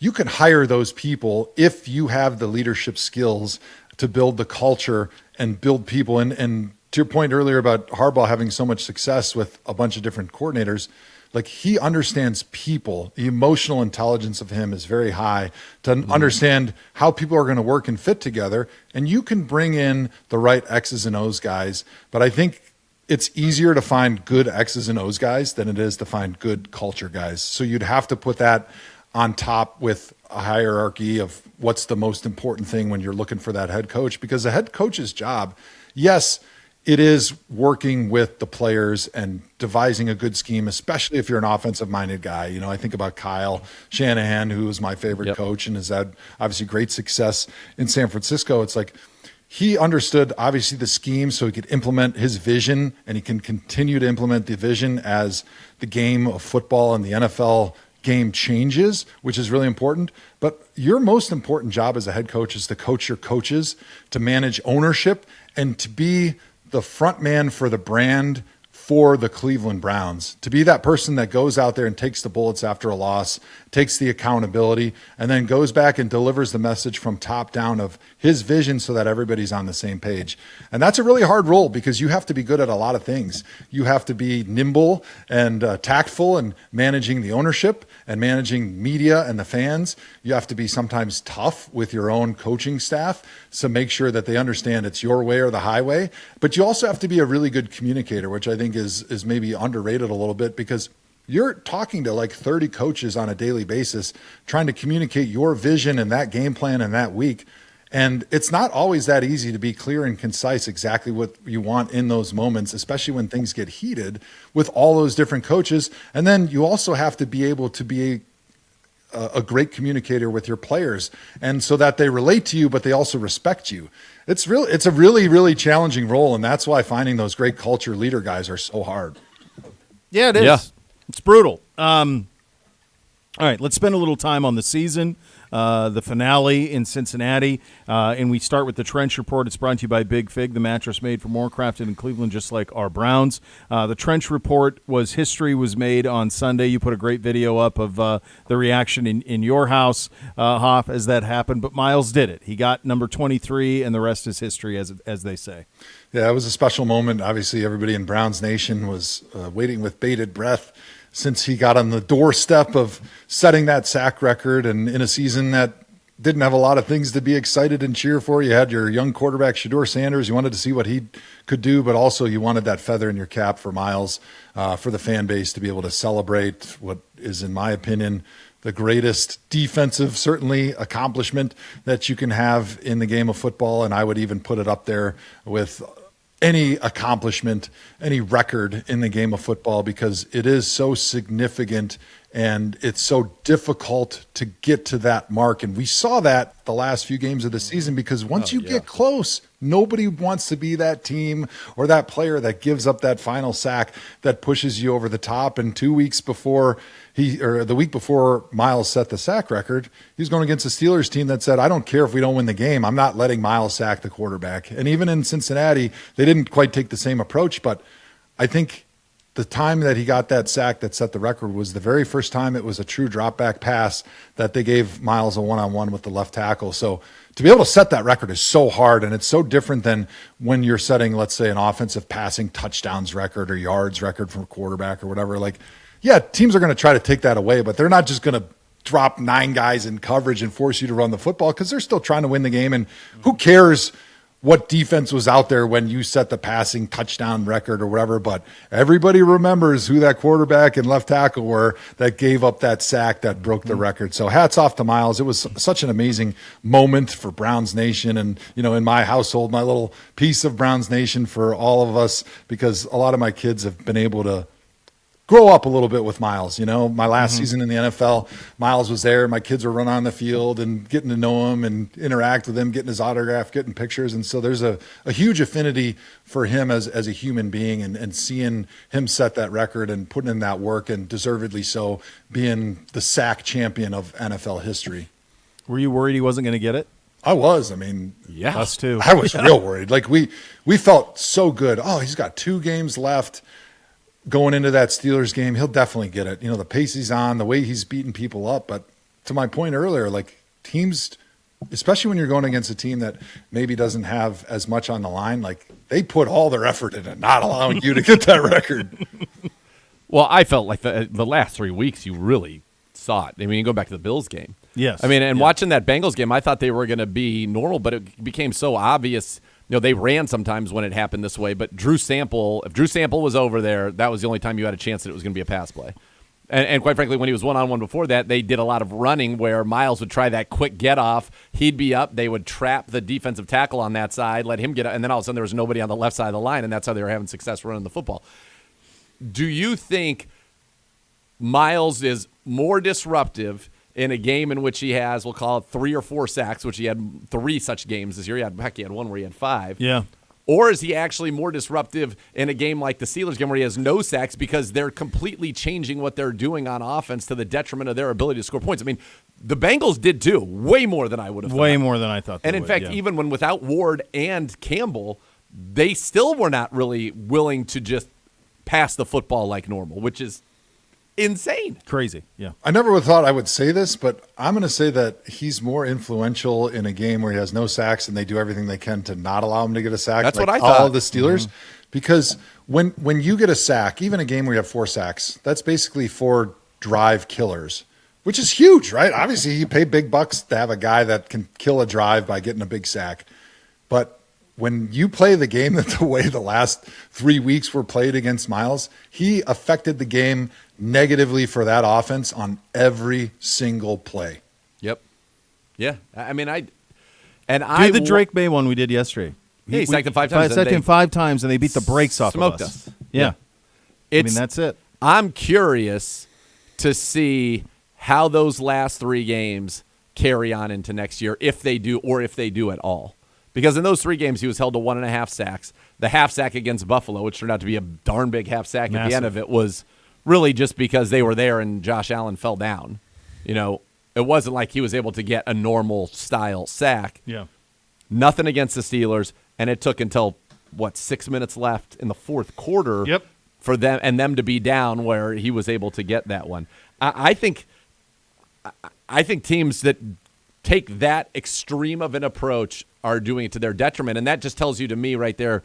You can hire those people if you have the leadership skills to build the culture and build people. And to your point earlier about Harbaugh having so much success with a bunch of different coordinators, like he understands people. The emotional intelligence of him is very high to understand how people are going to work and fit together. And you can bring in the right X's and O's guys, but I think it's easier to find good X's and O's guys than it is to find good culture guys. So you'd have to put that on top with a hierarchy of what's the most important thing when you're looking for that head coach, because the head coach's job, yes, it is working with the players and devising a good scheme, especially if you're an offensive-minded guy. I think about Kyle Shanahan, who is my favorite coach and has had obviously great success in San Francisco. It's like he understood obviously the scheme so he could implement his vision, and he can continue to implement the vision as the game of football and the NFL game changes, which is really important. But your most important job as a head coach is to coach your coaches, to manage ownership, and to be the front man for the brand for the Cleveland Browns, to be that person that goes out there and takes the bullets after a loss, takes the accountability, and then goes back and delivers the message from top down of his vision so that everybody's on the same page. And that's a really hard role because you have to be good at a lot of things. You have to be nimble and tactful and managing the ownership and managing media and the fans. You have to be sometimes tough with your own coaching staff to make sure that they understand it's your way or the highway. But you also have to be a really good communicator, which I think is maybe underrated a little bit, because you're talking to like 30 coaches on a daily basis, trying to communicate your vision and that game plan in that week. And it's not always that easy to be clear and concise exactly what you want in those moments, especially when things get heated with all those different coaches. And then you also have to be able to be a great communicator with your players, and so that they relate to you, but they also respect you. It's a really, really challenging role. And that's why finding those great culture leader guys are so hard.
Yeah, it is. Yeah. It's brutal. All right, let's spend a little time on the season, the finale in Cincinnati, and we start with the Trench Report. It's brought to you by Big Fig, the mattress made for more, crafted in Cleveland, just like our Browns. The Trench Report history was made on Sunday. You put a great video up of the reaction in your house, Hoff, as that happened, but Miles did it. He got number 23, and the rest is history, as they say.
Yeah, it was a special moment. Obviously, everybody in Browns Nation was waiting with bated breath since he got on the doorstep of setting that sack record, and in a season that didn't have a lot of things to be excited and cheer for. You had your young quarterback, Shedeur Sanders. You wanted to see what he could do, but also you wanted that feather in your cap for Miles, for the fan base to be able to celebrate what is, in my opinion, the greatest defensive, certainly, accomplishment that you can have in the game of football. And I would even put it up there with any accomplishment, any record in the game of football, because it is so significant and it's so difficult to get to that mark. And we saw that the last few games of the season, because once you get close, Nobody wants to be that team or that player that gives up that final sack that pushes you over the top. And the week before Miles set the sack record, he was going against a Steelers team that said, I don't care if we don't win the game. I'm not letting Miles sack the quarterback. And even in Cincinnati, they didn't quite take the same approach, but I think the time that he got that sack that set the record was the very first time it was a true drop back pass that they gave Miles a one-on-one with the left tackle. So to be able to set that record is so hard, and it's so different than when you're setting, let's say, an offensive passing touchdowns record or yards record from a quarterback or whatever. Like, yeah, teams are going to try to take that away, but they're not just going to drop 9 guys in coverage and force you to run the football because they're still trying to win the game. And who cares what defense was out there when you set the passing touchdown record or whatever, but everybody remembers who that quarterback and left tackle were that gave up that sack that broke the record. So hats off to Miles. It was such an amazing moment for Browns Nation and, in my household, my little piece of Browns Nation for all of us, because a lot of my kids have been able to grow up a little bit with Miles. My last season in the NFL, Miles was there. My kids were running on the field and getting to know him and interact with him, getting his autograph, getting pictures. And so there's a huge affinity for him as a human being, and seeing him set that record and putting in that work, and deservedly so, being the sack champion of NFL history.
Were you worried he wasn't going to get it?
I was. I mean,
yeah,
us too.
I was real worried. Like we felt so good. Oh, he's got 2 games left. Going into that Steelers game, he'll definitely get it. The pace he's on, the way he's beating people up. But to my point earlier, like, teams, especially when you're going against a team that maybe doesn't have as much on the line, like, they put all their effort into not allowing you to get that record.
Well, I felt like the last 3 weeks you really saw it. I mean, you go back to the Bills game.
Yes.
I mean, and watching that Bengals game, I thought they were going to be normal, but it became so obvious. They ran sometimes when it happened this way, but if Drew Sample was over there, that was the only time you had a chance that it was going to be a pass play. And quite frankly, when he was one-on-one before that, they did a lot of running where Miles would try that quick get-off. He'd be up. They would trap the defensive tackle on that side, let him get up, and then all of a sudden there was nobody on the left side of the line, and that's how they were having success running the football. Do you think Miles is more disruptive in a game in which he has, we'll call it 3 or 4 sacks, which he had 3 such games this year? He had one where he had 5.
Yeah.
Or is he actually more disruptive in a game like the Steelers game where he has no sacks because they're completely changing what they're doing on offense to the detriment of their ability to score points? I mean, the Bengals did too, way more than I would have thought.
Way more than I thought they
would. And in fact, even when without Ward and Campbell, they still were not really willing to just pass the football like normal, which is insane.
Crazy, yeah.
I never would have thought I would say this, but I'm going to say that he's more influential in a game where he has no sacks and they do everything they can to not allow him to get a sack.
That's
like
what I thought.
All of the Steelers. Because when you get a sack, even a game where you have 4 sacks, that's basically 4 drive killers, which is huge, right? Obviously, you pay big bucks to have a guy that can kill a drive by getting a big sack. But when you play the game the way the last 3 weeks were played against Miles, he affected the game negatively for that offense on every single play.
Yep. Yeah. I mean,
the Drake May one we did yesterday.
He sacked him 5 times.
Sacked him 5 times, and they beat the brakes off of us. Yeah. I mean, that's it.
I'm curious to see how those last 3 games carry on into next year, if they do, or if they do at all. Because in those 3 games, he was held to 1.5 sacks. The half sack against Buffalo, which turned out to be a darn big half sack at the end of it, was really just because they were there and Josh Allen fell down. It wasn't like he was able to get a normal style sack.
Yeah.
Nothing against the Steelers, and it took until 6 minutes left in the fourth quarter for them to be down where he was able to get that one. I think teams that take that extreme of an approach are doing it to their detriment, and that just tells you to me right there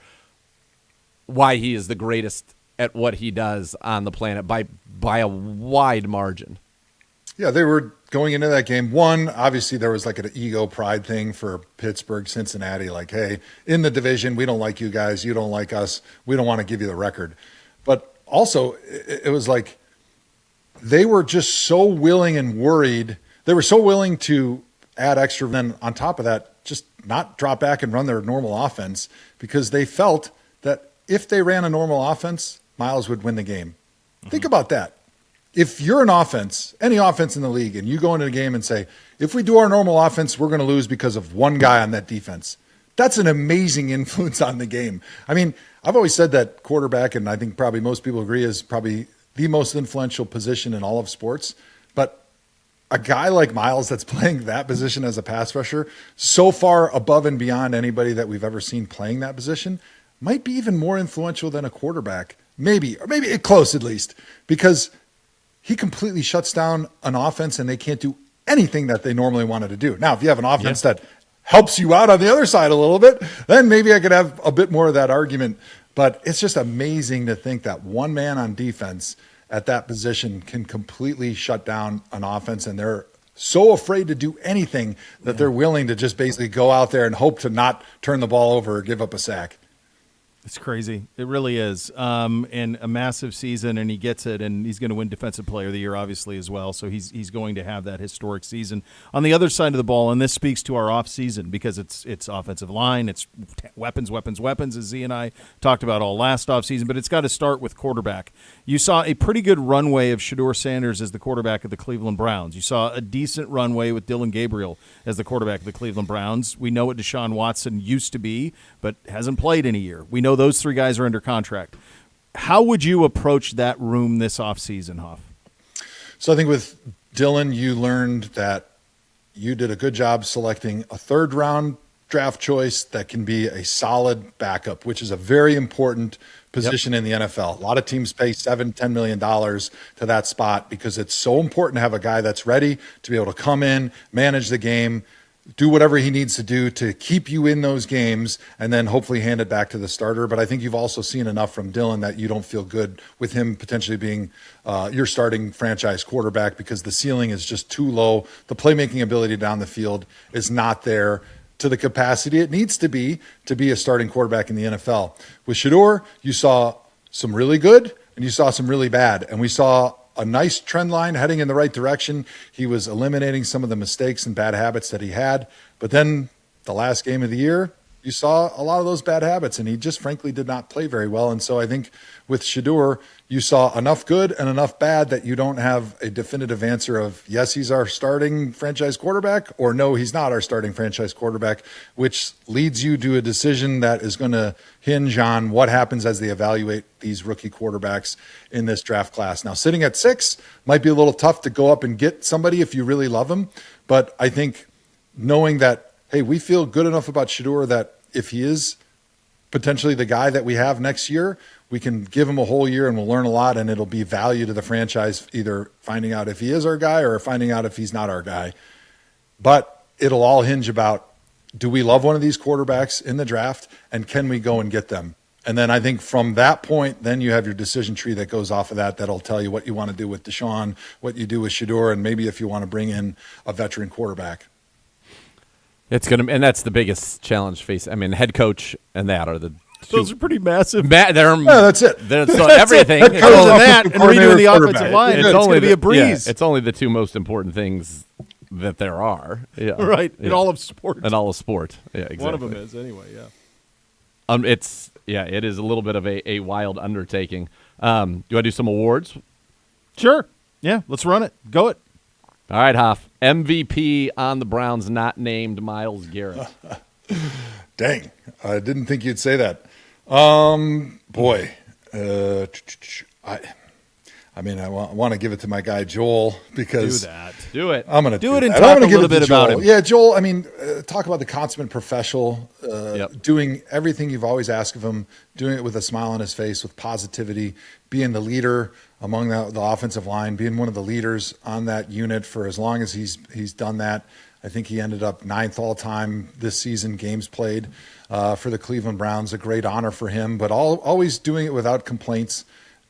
why he is the greatest at what he does on the planet by a wide margin.
Yeah, they were going into that game. One, obviously there was like an ego pride thing for Pittsburgh, Cincinnati, like, hey, in the division, we don't like you guys, you don't like us, we don't want to give you the record. But also, it was like they were just so willing and worried. They were so willing to add extra, and then on top of that, just not drop back and run their normal offense, because they felt that if they ran a normal offense, Miles would win the game. Mm-hmm. Think about that. If you're an offense, any offense in the league, and you go into the game and say, if we do our normal offense, we're going to lose because of one guy on that defense. That's an amazing influence on the game. I mean, I've always said that quarterback, and I think probably most people agree, is probably the most influential position in all of sports. But a guy like Miles that's playing that position as a pass rusher, so far above and beyond anybody that we've ever seen playing that position, might be even more influential than a quarterback. Maybe, or maybe close at least, because he completely shuts down an offense and they can't do anything that they normally wanted to do. Now, if you have an offense that helps you out on the other side a little bit, then maybe I could have a bit more of that argument. But it's just amazing to think that one man on defense at that position can completely shut down an offense, and they're so afraid to do anything that they're willing to just basically go out there and hope to not turn the ball over or give up a sack.
It's crazy. It really is. And a massive season, and he gets it, and he's going to win Defensive Player of the Year, obviously, as well. So he's going to have that historic season. On the other side of the ball, and this speaks to our offseason because it's offensive line, it's weapons, as Z and I talked about all last offseason, but it's got to start with quarterback. You saw a pretty good runway of Shedeur Sanders as the quarterback of the Cleveland Browns. You saw a decent runway with Dylan Gabriel as the quarterback of the Cleveland Browns. We know what Deshaun Watson used to be, but hasn't played in a year. We know those three guys are under contract. How would you approach that room this offseason, Hoff?
So I think with Dylan, you learned that you did a good job selecting a third-round draft choice that can be a solid backup, which is a very important position in the NFL. A lot of teams pay $7-10 million to that spot because it's so important to have a guy that's ready to be able to come in, manage the game, do whatever he needs to do to keep you in those games, and then hopefully hand it back to the starter. But I think you've also seen enough from Dylan that you don't feel good with him potentially being your starting franchise quarterback because the ceiling is just too low. The playmaking ability down the field is not there to the capacity it needs to be a starting quarterback in the NFL. With Shedeur, you saw some really good and you saw some really bad. And we saw a nice trend line heading in the right direction. He was eliminating some of the mistakes and bad habits that he had. But then the last game of the year, you saw a lot of those bad habits, and he just frankly did not play very well. And so I think with Shedeur, you saw enough good and enough bad that you don't have a definitive answer of, yes, he's our starting franchise quarterback, or no, he's not our starting franchise quarterback, which leads you to a decision that is going to hinge on what happens as they evaluate these rookie quarterbacks in this draft class. Now, sitting at 6 might be a little tough to go up and get somebody if you really love him, but I think knowing that, hey, we feel good enough about Shedeur that if he is potentially the guy that we have next year, we can give him a whole year and we'll learn a lot, and it'll be value to the franchise, either finding out if he is our guy or finding out if he's not our guy. But it'll all hinge about, do we love one of these quarterbacks in the draft, and can we go and get them? And then I think from that point, then you have your decision tree that goes off of that. That'll tell you what you want to do with Deshaun, what you do with Shedeur, and maybe if you want to bring in a veteran quarterback.
It's gonna, and that's the biggest challenge face. I mean, head coach and that are the
those are pretty massive.
That's it.
So everything.
Other than that, and redoing the offensive line, it's going to be a breeze.
Yeah, it's only the two most important things that there are. Yeah,
right. In all of sport.
In all of sport. Yeah, exactly.
One of them is anyway. Yeah.
It is a little bit of a wild undertaking. Do I do some awards?
Sure. Yeah. Let's run it. Go it.
All right, Hoff. MVP on the Browns, not named Myles Garrett.
Dang, I didn't think you'd say that. Boy, I mean, I want to give it to my guy Joel because
do it.
I'm going to
do it and talk a little bit about him.
Yeah, Joel. I mean, talk about the consummate professional,
Yep.
doing everything you've always asked of him, doing it with a smile on his face, with positivity, being the leader among the offensive line, being one of the leaders on that unit for as long as he's done that. I think he ended up 9th all-time this season, games played for the Cleveland Browns. A great honor for him, but always doing it without complaints,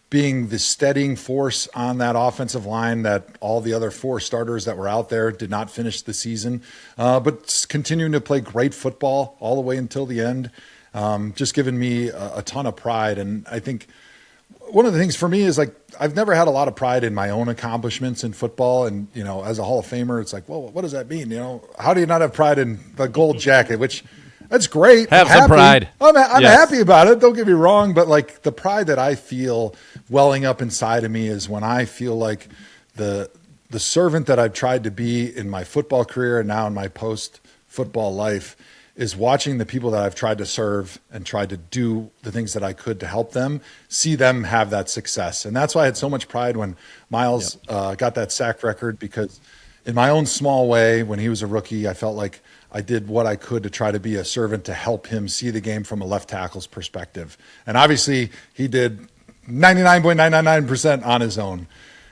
being the steadying force on that offensive line that all the other 4 starters that were out there did not finish the season, but continuing to play great football all the way until the end. Just giving me a ton of pride. And I think one of the things for me is, like, I've never had a lot of pride in my own accomplishments in football. And, you know, as a Hall of Famer, it's like, well, what does that mean? You know, how do you not have pride in the gold jacket, which that's great.
Have some pride.
I'm happy about it. Don't get me wrong. But, like, the pride that I feel welling up inside of me is when I feel like the servant that I've tried to be in my football career and now in my post-football life is watching the people that I've tried to serve and tried to do the things that I could to help them, see them have that success. And that's why I had so much pride when Miles got that sack record, because in my own small way, when he was a rookie, I felt like I did what I could to try to be a servant to help him see the game from a left tackle's perspective. And obviously he did 99.999% on his own.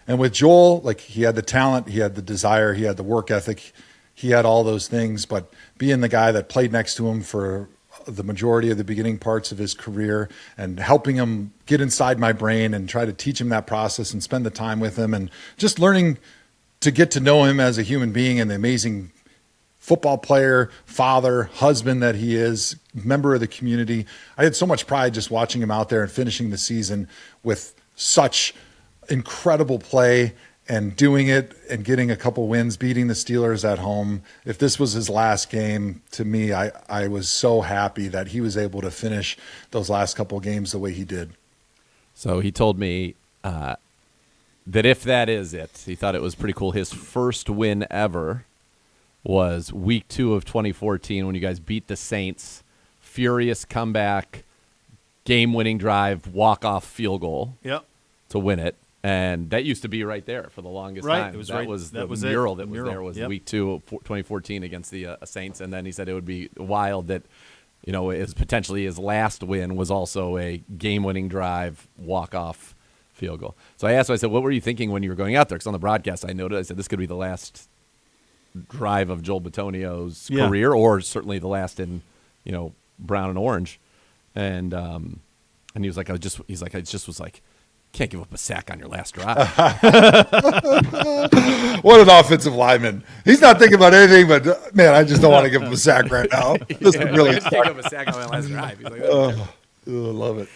And with Joel, like, he had the talent, he had the desire, he had the work ethic, he had all those things, but being the guy that played next to him for the majority of the beginning parts of his career and helping him get inside my brain and try to teach him that process and spend the time with him and just learning to get to know him as a human being and the amazing football player, father, husband that he is, member of the community. I had so much pride just watching him out there and finishing the season with such incredible play and doing it and getting a couple wins, beating the Steelers at home. If this was his last game, to me, I was so happy that he was able to finish those last couple games the way he did.
So he told me that if that is it, he thought it was pretty cool. His first win ever was week 2 of 2014 when you guys beat the Saints. Furious comeback, game-winning drive, walk-off field goal to win it. And that used to be right there for the longest time.
It was
that was the mural that was there was week 2 of 2014 against the Saints. And then he said it would be wild that, you know, potentially his last win was also a game-winning drive, walk-off field goal. So I asked him, I said, what were you thinking when you were going out there? Because on the broadcast I noted, I said, this could be the llast drive of Joel Bitonio's career, or certainly the last in, you know, brown and orange. And he was like, I just was like, can't give up a sack on your last drive.
What an offensive lineman. He's not thinking about anything but, man, I just don't want to give him a sack right now. This is really
can't give up a sack on my last drive. He's like,
I love it.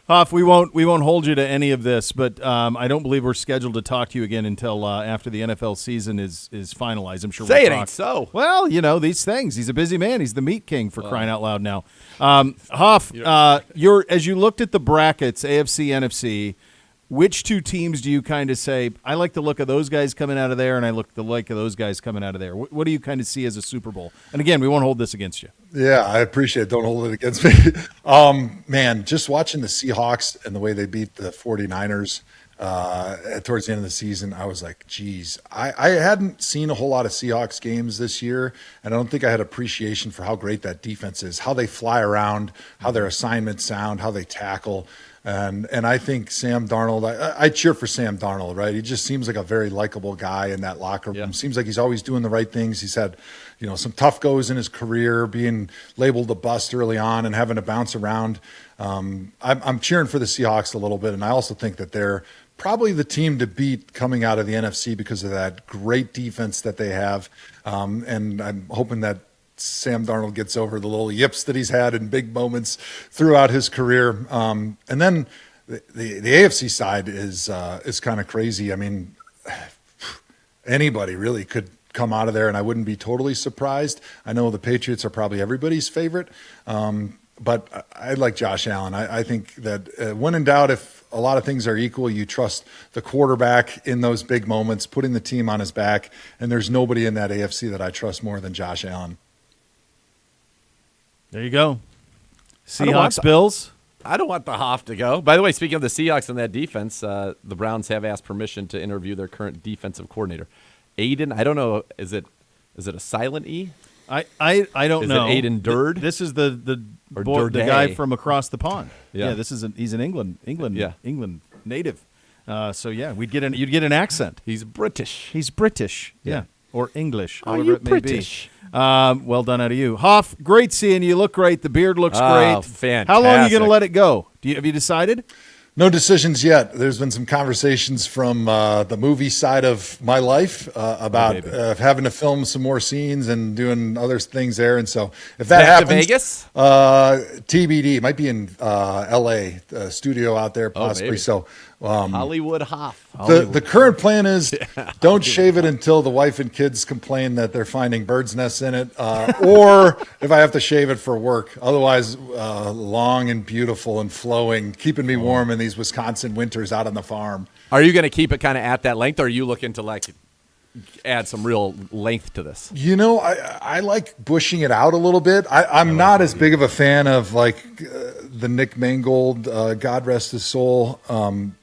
Hoff, we won't hold you to any of this, but I don't believe we're scheduled to talk to you again until after the NFL season is finalized. I'm sure
Say
we'll
it
talk.
ain't so.
Well, you know, these things. He's a busy man. He's the meat king, for crying out loud now. Hoff, as you looked at the brackets, AFC, NFC, which two teams do you kind of say, I like the look of those guys coming out of there, and I look the like of those guys coming out of there? What do you kind of see as a Super Bowl? And again, we won't hold this against you.
Yeah, I appreciate it. Don't hold it against me. Man, just watching the Seahawks and the way they beat the 49ers towards the end of the season, I was like, geez, I hadn't seen a whole lot of Seahawks games this year, and I don't think I had appreciation for how great that defense is, how they fly around, how their assignments sound, how they tackle. And I think Sam Darnold, I cheer for Sam Darnold, right? He just seems like a very likable guy in that locker room.
Yeah.
Seems like he's always doing the right things. He's had, you know, some tough goes in his career, being labeled a bust early on and having to bounce around. I'm cheering for the Seahawks a little bit, and I also think that they're probably the team to beat coming out of the NFC because of that great defense that they have. And I'm hoping that Sam Darnold gets over the little yips that he's had in big moments throughout his career. And then the AFC side is kind of crazy. I mean, anybody really could come out of there, and I wouldn't be totally surprised. I know the Patriots are probably everybody's favorite, but I like Josh Allen. I think that when in doubt, if a lot of things are equal, you trust the quarterback in those big moments, putting the team on his back, and there's nobody in that AFC that I trust more than Josh Allen.
There you go. Seahawks, Bills.
I don't want the Hoff to go. By the way, speaking of the Seahawks and that defense, the Browns have asked permission to interview their current defensive coordinator, Aiden. I don't know. Is it a silent E?
I don't know.
Is it Aiden Durd?
This is the guy from across the pond. Yeah, he's an England native. So yeah, you'd get an accent.
He's British.
He's British. Yeah. Or English,
Are
however
you
it may
British?
be. Well done out of you. Hoff, great seeing you. You look great. The beard looks great.
Fantastic.
How long are you going to let it go? Have you decided?
No decisions yet. There's been some conversations from the movie side of my life about having to film some more scenes and doing other things there. And so if that happens,
to Vegas?
TBD. It might be in L.A., the studio out there possibly. So
Hollywood Hoff.
The current plan is don't shave it until the wife and kids complain that they're finding birds' nests in it, or if I have to shave it for work. Otherwise, long and beautiful and flowing, keeping me warm in these Wisconsin winters out on the farm.
Are you going to keep it kind of at that length, or are you looking to like add some real length to this.
You know, I like bushing it out a little bit. I'm not as big of a fan of like the Nick Mangold, God rest his soul,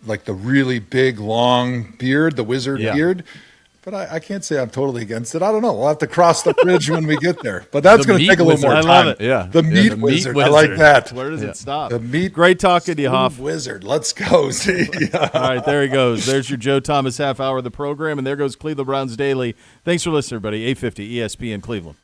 like the really big long beard, the wizard beard. But I can't say I'm totally against it. I don't know. We'll have to cross the bridge when we get there. But that's going to take a little more time.
I love it.
Yeah.
The meat wizard. I like that.
Where does it stop?
The meat.
Great talking to you, Hoff.
Wizard. Let's go. See.
All right, there he goes. There's your Joe Thomas half hour of the program, and there goes Cleveland Browns Daily. Thanks for listening, everybody. 850 ESPN Cleveland.